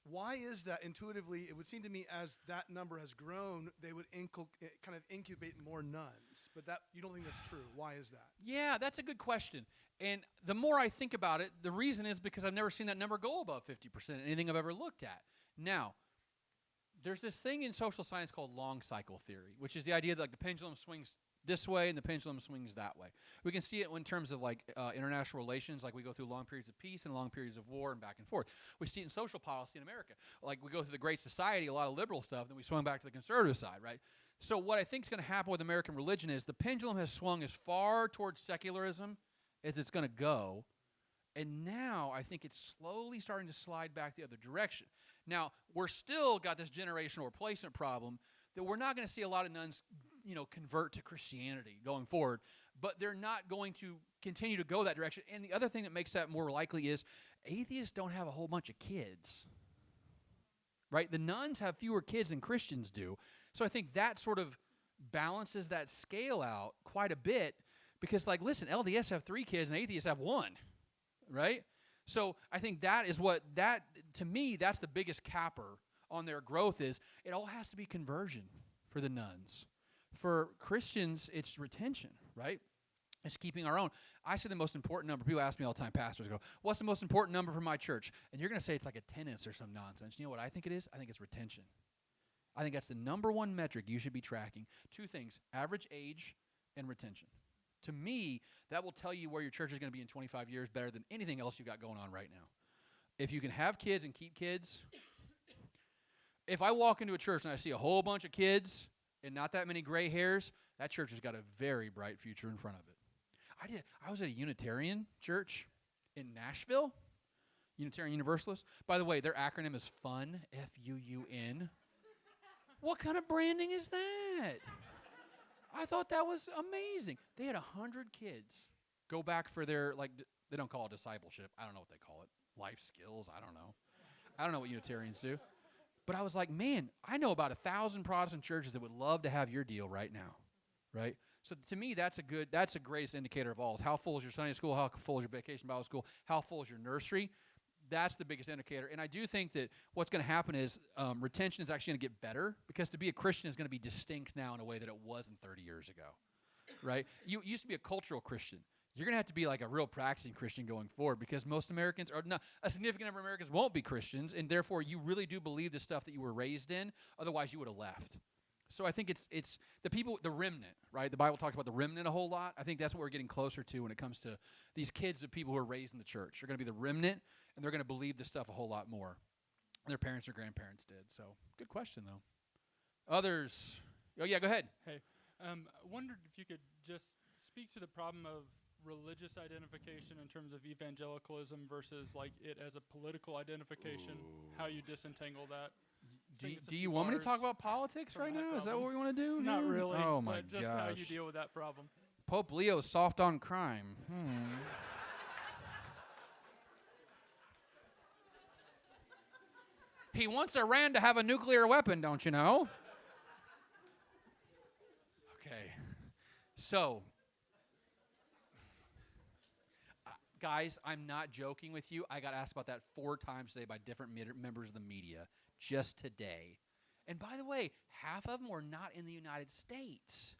Why is that? Intuitively, it would seem to me as that number has grown, they would kind of incubate more nuns. But you don't think that's true. Why is that? Yeah, that's a good question. And the more I think about it, the reason is because I've never seen that number go above 50% in anything I've ever looked at. Now, there's this thing in social science called long cycle theory, which is the idea that like the pendulum swings this way and the pendulum swings that way. We can see it in terms of like international relations, like we go through long periods of peace and long periods of war and back and forth. We see it in social policy in America. Like we go through the Great Society, a lot of liberal stuff, then we swung back to the conservative side, right? So what I think is going to happen with American religion is the pendulum has swung as far towards secularism as it's going to go, and now I think it's slowly starting to slide back the other direction. Now, we're still got this generational replacement problem that we're not going to see a lot of nuns convert to Christianity going forward, but they're not going to continue to go that direction. And the other thing that makes that more likely is atheists don't have a whole bunch of kids, right? The nuns have fewer kids than Christians do. So I think that sort of balances that scale out quite a bit because, like, listen, LDS have 3 kids and atheists have 1, right? So I think that is to me, that's the biggest capper on their growth is it all has to be conversion for the nuns. For Christians, it's retention, right? It's keeping our own. I say the most important number. People ask me all the time, pastors go, what's the most important number for my church? And you're going to say it's like attendance or some nonsense. You know what I think it is? I think it's retention. I think that's the number one metric you should be tracking. 2 things, average age and retention. To me, that will tell you where your church is going to be in 25 years better than anything else you got going on right now. If you can have kids and keep kids, if I walk into a church and I see a whole bunch of kids and not that many gray hairs, that church has got a very bright future in front of it. I was at a Unitarian church in Nashville, Unitarian Universalist. By the way, their acronym is FUN, F-U-U-N. What kind of branding is that? I thought that was amazing. They had 100 kids go back for their, they don't call it discipleship. I don't know what they call it. Life skills, I don't know. I don't know what Unitarians do. But I was like, man, I know about 1,000 Protestant churches that would love to have your deal right now, right? So to me, that's the greatest indicator of all is how full is your Sunday school, how full is your vacation Bible school, how full is your nursery. That's the biggest indicator. And I do think that what's going to happen is retention is actually going to get better because to be a Christian is going to be distinct now in a way that it wasn't 30 years ago, right? You used to be a cultural Christian. You're going to have to be like a real practicing Christian going forward because most Americans, or not, a significant number of Americans won't be Christians, and therefore you really do believe the stuff that you were raised in. Otherwise, you would have left. So I think it's the people, the remnant, right? The Bible talks about the remnant a whole lot. I think that's what we're getting closer to when it comes to these kids of people who are raised in the church. They're going to be the remnant, and they're going to believe this stuff a whole lot more than their parents or grandparents did. So good question, though. Others? Oh, yeah, go ahead. Hey, wondered if you could just speak to the problem of religious identification in terms of evangelicalism versus like it as a political identification, how you disentangle that. Do you want me to talk about politics right now? Is that what we want to do? Not really. Oh, my but just how you deal with that problem. Pope Leo's soft on crime. He wants Iran to have a nuclear weapon, don't you know? Okay. So, guys, I'm not joking with you. I got asked about that 4 times today by different members of the media just today. And by the way, half of them were not in the United States.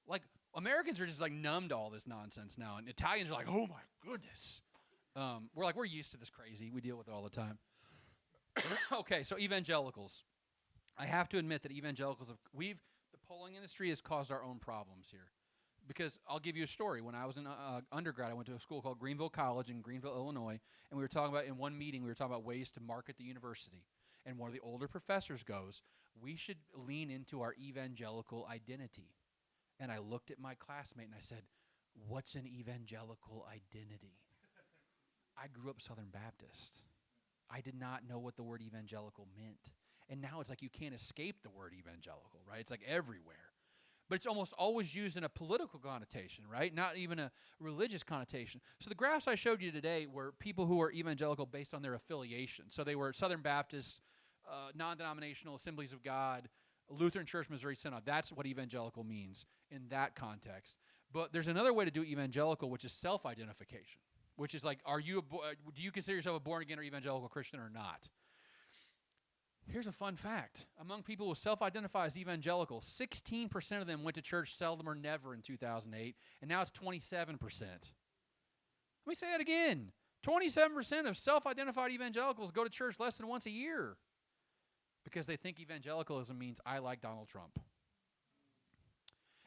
Like, Americans are just like numb to all this nonsense now. And Italians are like, oh my goodness. We're used to this crazy. We deal with it all the time. Okay, so evangelicals. I have to admit that evangelicals the polling industry has caused our own problems here. Because I'll give you a story. When I was in undergrad, I went to a school called Greenville College in Greenville, Illinois, and we were talking about, in one meeting, we were talking about ways to market the university. And one of the older professors goes, we should lean into our evangelical identity. And I looked at my classmate and I said, what's an evangelical identity? I grew up Southern Baptist. I did not know what the word evangelical meant. And now it's like you can't escape the word evangelical, right? It's like everywhere. But it's almost always used in a political connotation, right? Not even a religious connotation. So the graphs I showed you today were people who were evangelical based on their affiliation. So they were Southern Baptist, non-denominational Assemblies of God, Lutheran Church, Missouri Synod. That's what evangelical means in that context. But there's another way to do evangelical, which is self-identification, which is like, do you consider yourself a born-again or evangelical Christian or not? Here's a fun fact. Among people who self-identify as evangelical, 16% of them went to church seldom or never in 2008, and now it's 27%. Let me say that again. 27% of self-identified evangelicals go to church less than once a year because they think evangelicalism means I like Donald Trump.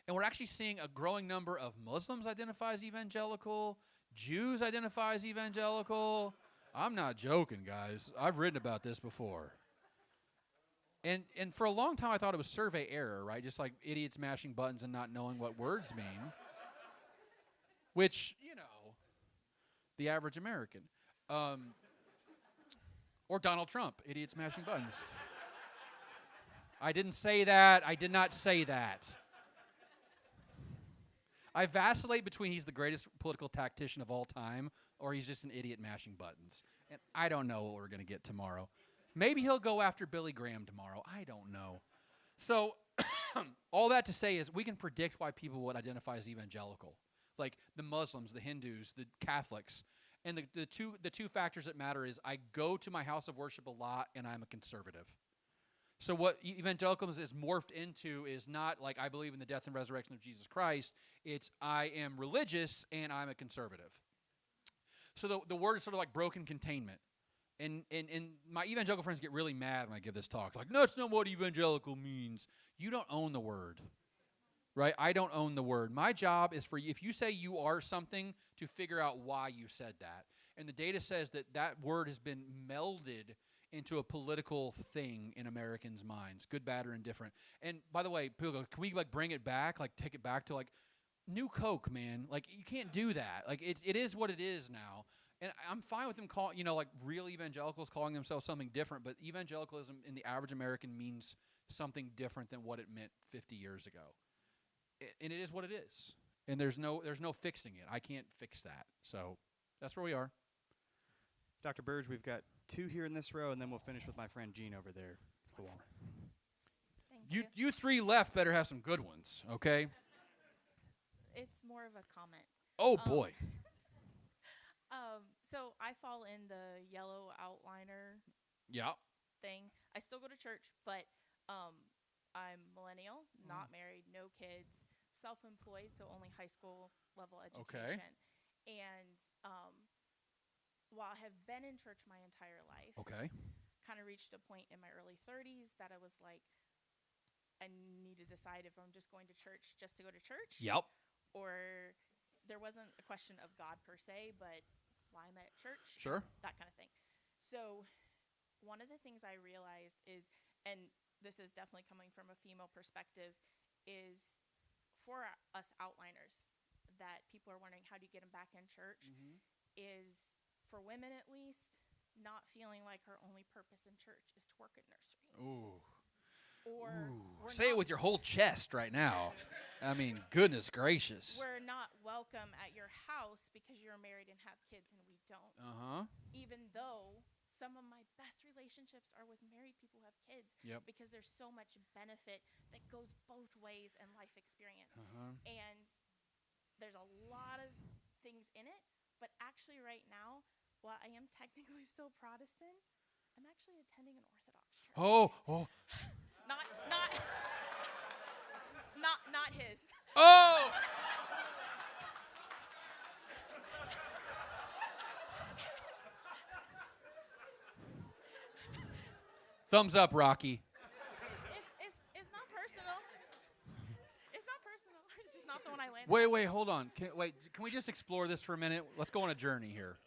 And we're actually seeing a growing number of Muslims identify as evangelical, Jews identify as evangelical. I'm not joking, guys. I've written about this before. And for a long time, I thought it was survey error, right? Just like idiots mashing buttons and not knowing what words mean. Which, the average American. Or Donald Trump, idiots mashing buttons. I didn't say that. I did not say that. I vacillate between he's the greatest political tactician of all time or he's just an idiot mashing buttons. And I don't know what we're going to get tomorrow. Maybe he'll go after Billy Graham tomorrow. I don't know. So all that to say is we can predict why people would identify as evangelical, like the Muslims, the Hindus, the Catholics. And the two factors that matter is I go to my house of worship a lot and I'm a conservative. So what evangelicalism is morphed into is not like I believe in the death and resurrection of Jesus Christ. It's I am religious and I'm a conservative. So the word is sort of like broken containment. And my evangelical friends get really mad when I give this talk. Like, no, that's not what evangelical means. You don't own the word, right? I don't own the word. My job is for you, if you say you are something, to figure out why you said that. And the data says that word has been melded into a political thing in Americans' minds, good, bad, or indifferent. And by the way, people go, can we like bring it back, like take it back to like New Coke, man? Like you can't do that. Like it is what it is now. And I'm fine with them calling, like real evangelicals calling themselves something different, but evangelicalism in the average American means something different than what it meant 50 years ago. And it is what it is. And there's no fixing it. I can't fix that. So that's where we are. Dr. Burge, we've got 2 here in this row, and then we'll finish with my friend Gene over there. It's the wall. Thank You 3 left better have some good ones, okay? It's more of a comment. Oh, boy. So I fall in the yellow outliner Yeah. thing. I still go to church, but I'm millennial, not married, no kids, self-employed, so only high school level education. Okay. And while I have been in church my entire life, Okay. kind of reached a point in my early 30s that I was like, I need to decide if I'm just going to church just to go to church. Yep. Or there wasn't a question of God per se, but why I'm at church. Sure. That kind of thing. So one of the things I realized is, and this is definitely coming from a female perspective, is for us outliners that people are wondering how do you get them back in church, is for women at least, not feeling like her only purpose in church is to work at nursery. Ooh. Or Say it with your whole chest right now. I mean, goodness gracious. we're not welcome at your house because you're married and have kids and we don't. Uh-huh. Even though some of my best relationships are with married people who have kids. Yep. Because there's so much benefit that goes both ways in life experience. And there's a lot of things in it, but actually right now, while I am technically still Protestant, I'm actually attending an Orthodox church. Oh. Not his. Oh! Thumbs up, Rocky. It's not personal. It's not personal. It's just not the one I landed. Wait, hold on. Can we just explore this for a minute? Let's go on a journey here.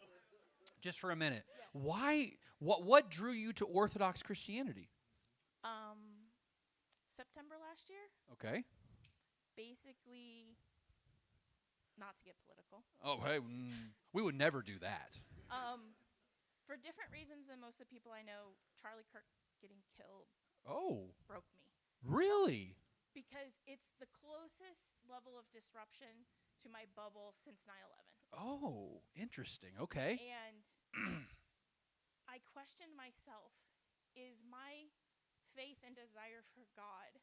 Just for a minute. Yeah. Why? What drew you to Orthodox Christianity? September last year. Okay. Basically, not to get political. Oh, hey, we would never do that. For different reasons than most of the people I know, Charlie Kirk getting killed broke me. Really? Because it's the closest level of disruption to my bubble since 9/11. Oh, interesting. Okay. And I questioned myself, is my faith and desire for God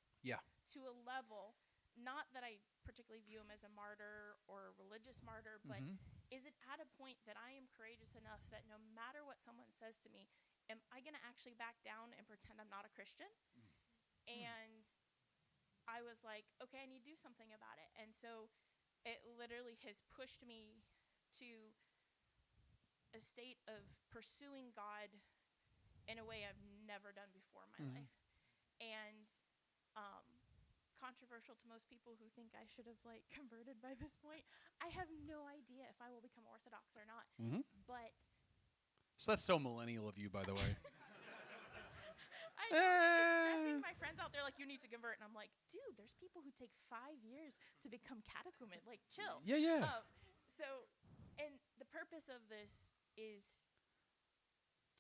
to a level, not that I particularly view him as a martyr or a religious martyr, but is it at a point that I am courageous enough that no matter what someone says to me, am I going to actually back down and pretend I'm not a Christian? And I was like, okay, I need to do something about it. And so it literally has pushed me to a state of pursuing God in a way I've never done before in my life. And controversial to most people who think I should have converted by this point. I have no idea if I will become Orthodox or not. But So that's so millennial of you, by the way. I know it's stressing my friends out there you need to convert, and I'm like, dude, there's people who take 5 years to become catechumen. Chill. Yeah. So, and the purpose of this is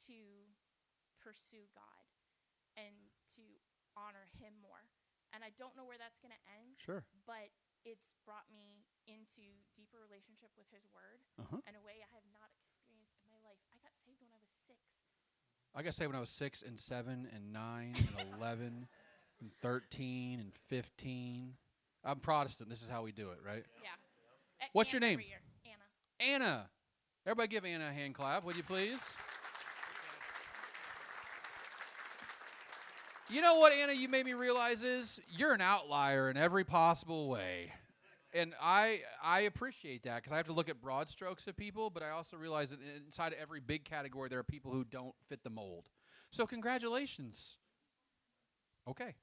to pursue God and to honor him more. And I don't know where that's going to end. Sure. But it's brought me into deeper relationship with His Word in a way I have not experienced in my life. I got saved when I was 6. I got saved when I was 6 and 7 and 9 and 11 and 13 and 15. I'm Protestant. This is how we do it, right? Yeah. What's your name? Every year. Anna. Anna. Everybody give Anna a hand clap, would you please? You know what, Anna, you made me realize is you're an outlier in every possible way. And I appreciate that because I have to look at broad strokes of people, but I also realize that inside of every big category there are people who don't fit the mold. So congratulations. Okay.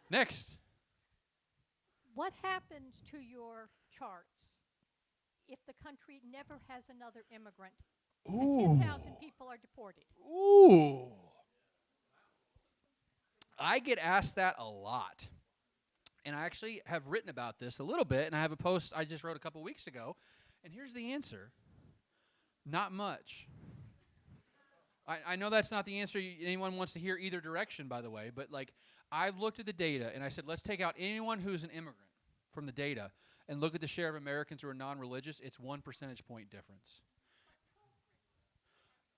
Next. What happens to your charts if the country never has another immigrant? Ooh. 10,000 people are deported. Ooh. I get asked that a lot. And I actually have written about this a little bit, and I have a post I just wrote a couple weeks ago. And here's the answer. Not much. I know that's not the answer anyone wants to hear either direction, by the way, but like I've looked at the data, and I said, let's take out anyone who's an immigrant from the data and look at the share of Americans who are non-religious. It's 1 percentage point difference.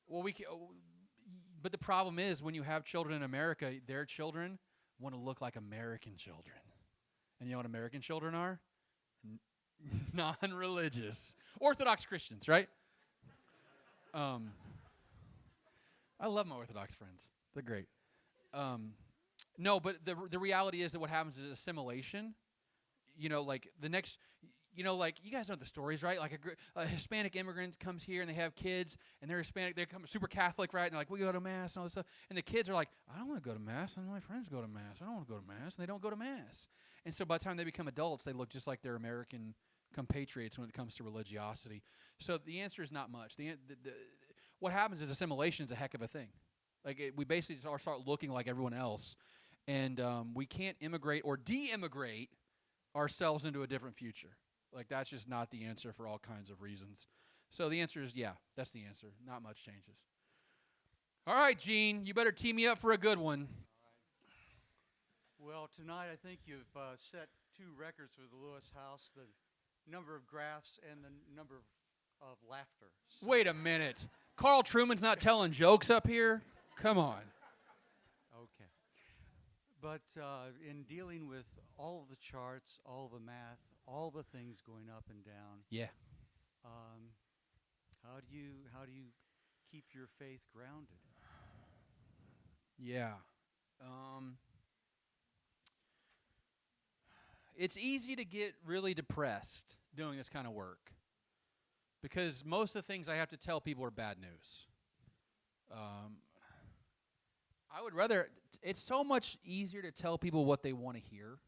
Well, but the problem is when you have children in America, their children want to look like American children. And you know what American children are? Non-religious. Orthodox Christians, right? I love my Orthodox friends. They're great. No, but the reality is that what happens is assimilation. You know, like the next, you know, like you guys know the stories, right? Like a Hispanic immigrant comes here and they have kids and they're Hispanic, they become super Catholic, right? And they're like, we go to Mass and all this stuff. And the kids are like, I don't want to go to Mass. And my friends go to Mass. I don't want to go to Mass. And they don't go to Mass. And so by the time they become adults, they look just like their American compatriots when it comes to religiosity. So the answer is not much. What happens is assimilation is a heck of a thing. Like we basically just start looking like everyone else. And we can't immigrate or de-immigrate ourselves into a different future. Like that's just not the answer for all kinds of reasons. So the answer is, yeah, that's the answer. Not much changes. All right, Gene, you better tee me up for a good one. Well, tonight I think you've set 2 records for the Lewis House, the number of graphs and the number of laughter. So wait a minute. Carl Truman's not telling jokes up here? Come on. Okay. But in dealing with all of the charts, all the math, all the things going up and down. Yeah. How do you keep your faith grounded? Yeah. It's easy to get really depressed doing this kind of work because most of the things I have to tell people are bad news. I would rather, it's so much easier to tell people what they want to hear.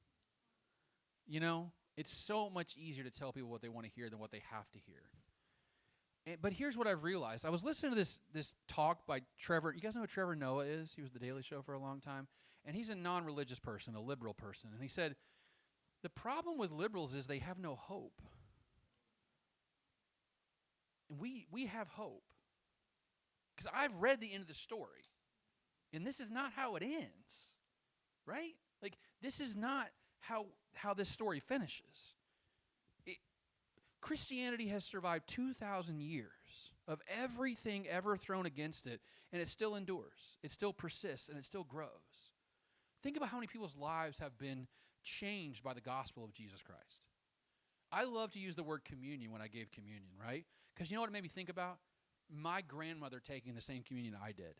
You know, it's so much easier to tell people what they want to hear than what they have to hear. But here's what I've realized. I was listening to this talk by Trevor. You guys know who Trevor Noah is? He was The Daily Show for a long time. And he's a non-religious person, a liberal person. And he said, the problem with liberals is they have no hope. And we have hope. Because I've read the end of the story. And this is not how it ends. Right? Like, this is not how this story finishes. Christianity has survived 2,000 years of everything ever thrown against it, and it still endures. It still persists, and it still grows. Think about how many people's lives have been changed by the gospel of Jesus Christ. I love to use the word communion when I gave communion, right? Because you know what it made me think about? My grandmother taking the same communion I did.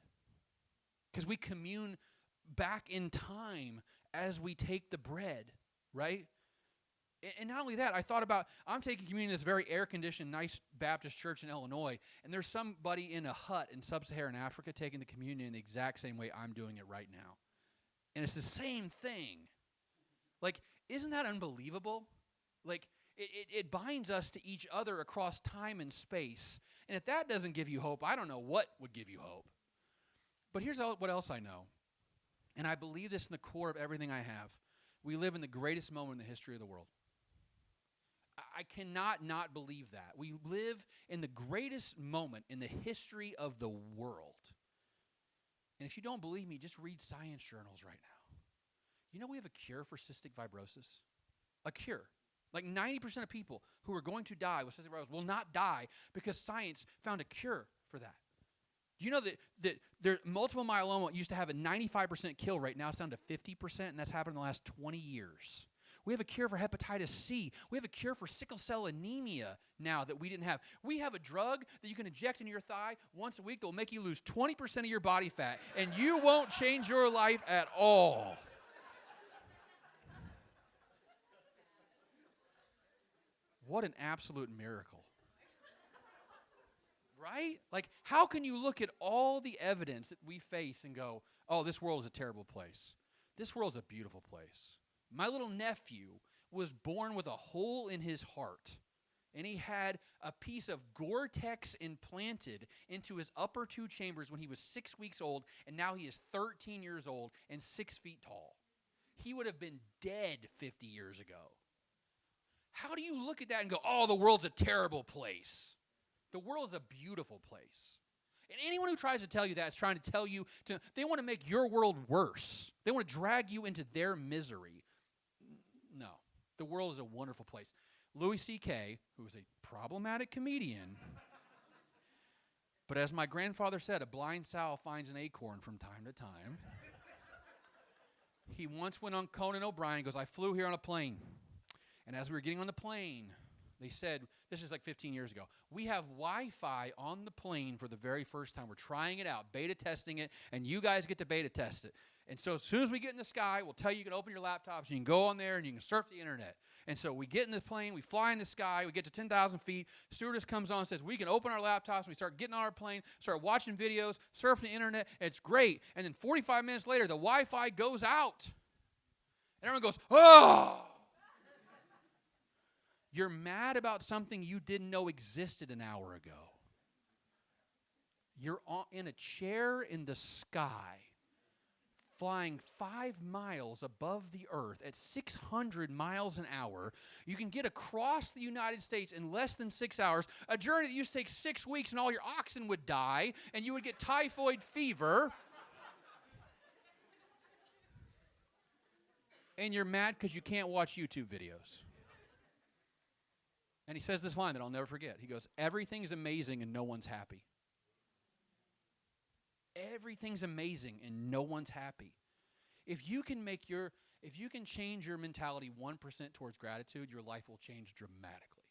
Because we commune back in time as we take the bread, right? And not only that, I thought about, I'm taking communion in this very air-conditioned, nice Baptist church in Illinois, and there's somebody in a hut in sub-Saharan Africa taking the communion in the exact same way I'm doing it right now. And it's the same thing. Like, isn't that unbelievable? Like, it binds us to each other across time and space. And if that doesn't give you hope, I don't know what would give you hope. But here's what else I know. And I believe this in the core of everything I have. We live in the greatest moment in the history of the world. I cannot not believe that. We live in the greatest moment in the history of the world. And if you don't believe me, just read science journals right now. You know we have a cure for cystic fibrosis? A cure. Like 90% of people who are going to die with cystic fibrosis will not die because science found a cure for that. Do you know that there, multiple myeloma used to have a 95% kill rate, now it's down to 50%, and that's happened in the last 20 years. We have a cure for hepatitis C. We have a cure for sickle cell anemia now that we didn't have. We have a drug that you can inject into your thigh once a week that will make you lose 20% of your body fat, and you won't change your life at all. What an absolute miracle. Right? Like, how can you look at all the evidence that we face and go, oh, this world is a terrible place. This world's a beautiful place. My little nephew was born with a hole in his heart, and he had a piece of Gore-Tex implanted into his upper 2 chambers when he was 6 weeks old, and now he is 13 years old and 6 feet tall. He would have been dead 50 years ago. How do you look at that and go, oh, the world's a terrible place? The world is a beautiful place. And anyone who tries to tell you that is trying to tell you, they want to make your world worse. They want to drag you into their misery. No, the world is a wonderful place. Louis C.K., who is a problematic comedian, but as my grandfather said, a blind sow finds an acorn from time to time. He once went on Conan O'Brien and goes, I flew here on a plane. And as we were getting on the plane, they said, this is like 15 years ago, we have Wi-Fi on the plane for the very first time. We're trying it out, beta testing it, and you guys get to beta test it. And so as soon as we get in the sky, we'll tell you can open your laptops, you can go on there, and you can surf the internet. And so we get in the plane, we fly in the sky, we get to 10,000 feet, stewardess comes on and says, we can open our laptops, we start getting on our plane, start watching videos, surf the internet, it's great. And then 45 minutes later, the Wi-Fi goes out. And everyone goes, oh! You're mad about something you didn't know existed an hour ago. You're in a chair in the sky, flying 5 miles above the earth at 600 miles an hour. You can get across the United States in less than 6 hours, a journey that used to take 6 weeks and all your oxen would die and you would get typhoid fever. And you're mad because you can't watch YouTube videos. And he says this line that I'll never forget. He goes, everything's amazing and no one's happy. Everything's amazing and no one's happy. If you can change your mentality 1% towards gratitude, your life will change dramatically.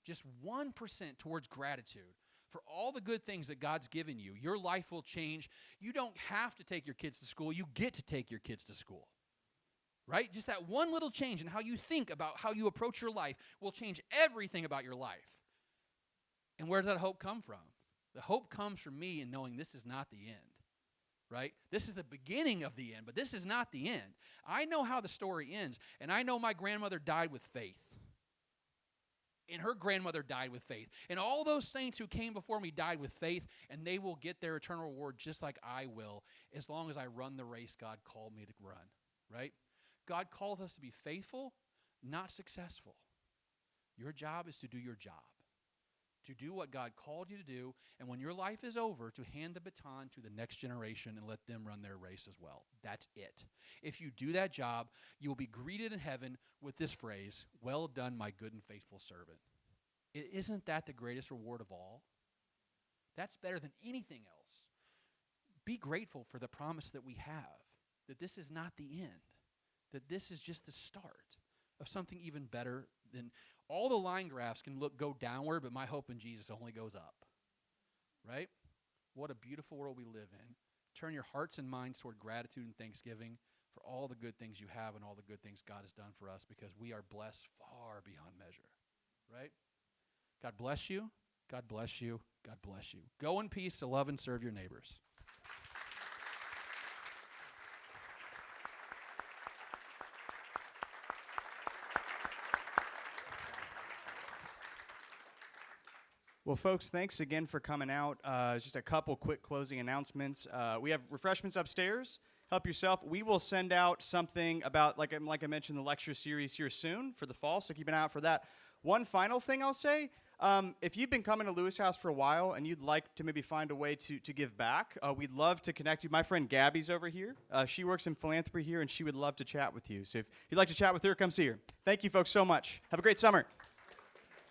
Just 1% towards gratitude for all the good things that God's given you, your life will change. You don't have to take your kids to school. You get to take your kids to school. Right? Just that one little change in how you think about how you approach your life will change everything about your life. And where does that hope come from? The hope comes from me in knowing this is not the end. Right? This is the beginning of the end, but this is not the end. I know how the story ends, and I know my grandmother died with faith. And her grandmother died with faith. And all those saints who came before me died with faith, and they will get their eternal reward just like I will, as long as I run the race God called me to run. Right? God calls us to be faithful, not successful. Your job is to do your job, to do what God called you to do, and when your life is over, to hand the baton to the next generation and let them run their race as well. That's it. If you do that job, you will be greeted in heaven with this phrase, well done, my good and faithful servant. Isn't that the greatest reward of all? That's better than anything else. Be grateful for the promise that we have, that this is not the end. That this is just the start of something even better than all the line graphs can go downward, but my hope in Jesus only goes up. Right? What a beautiful world we live in. Turn your hearts and minds toward gratitude and thanksgiving for all the good things you have and all the good things God has done for us, because we are blessed far beyond measure. Right? God bless you. God bless you. God bless you. Go in peace to love and serve your neighbors. Well, folks, thanks again for coming out. Just a couple quick closing announcements. We have refreshments upstairs. Help yourself. We will send out something about, like I mentioned, the lecture series here soon for the fall, so keep an eye out for that. One final thing I'll say, If you've been coming to Lewis House for a while and you'd like to maybe find a way to give back, we'd love to connect you. My friend Gabby's over here. She works in philanthropy here, and she would love to chat with you. So if you'd like to chat with her, come see her. Thank you, folks, so much. Have a great summer.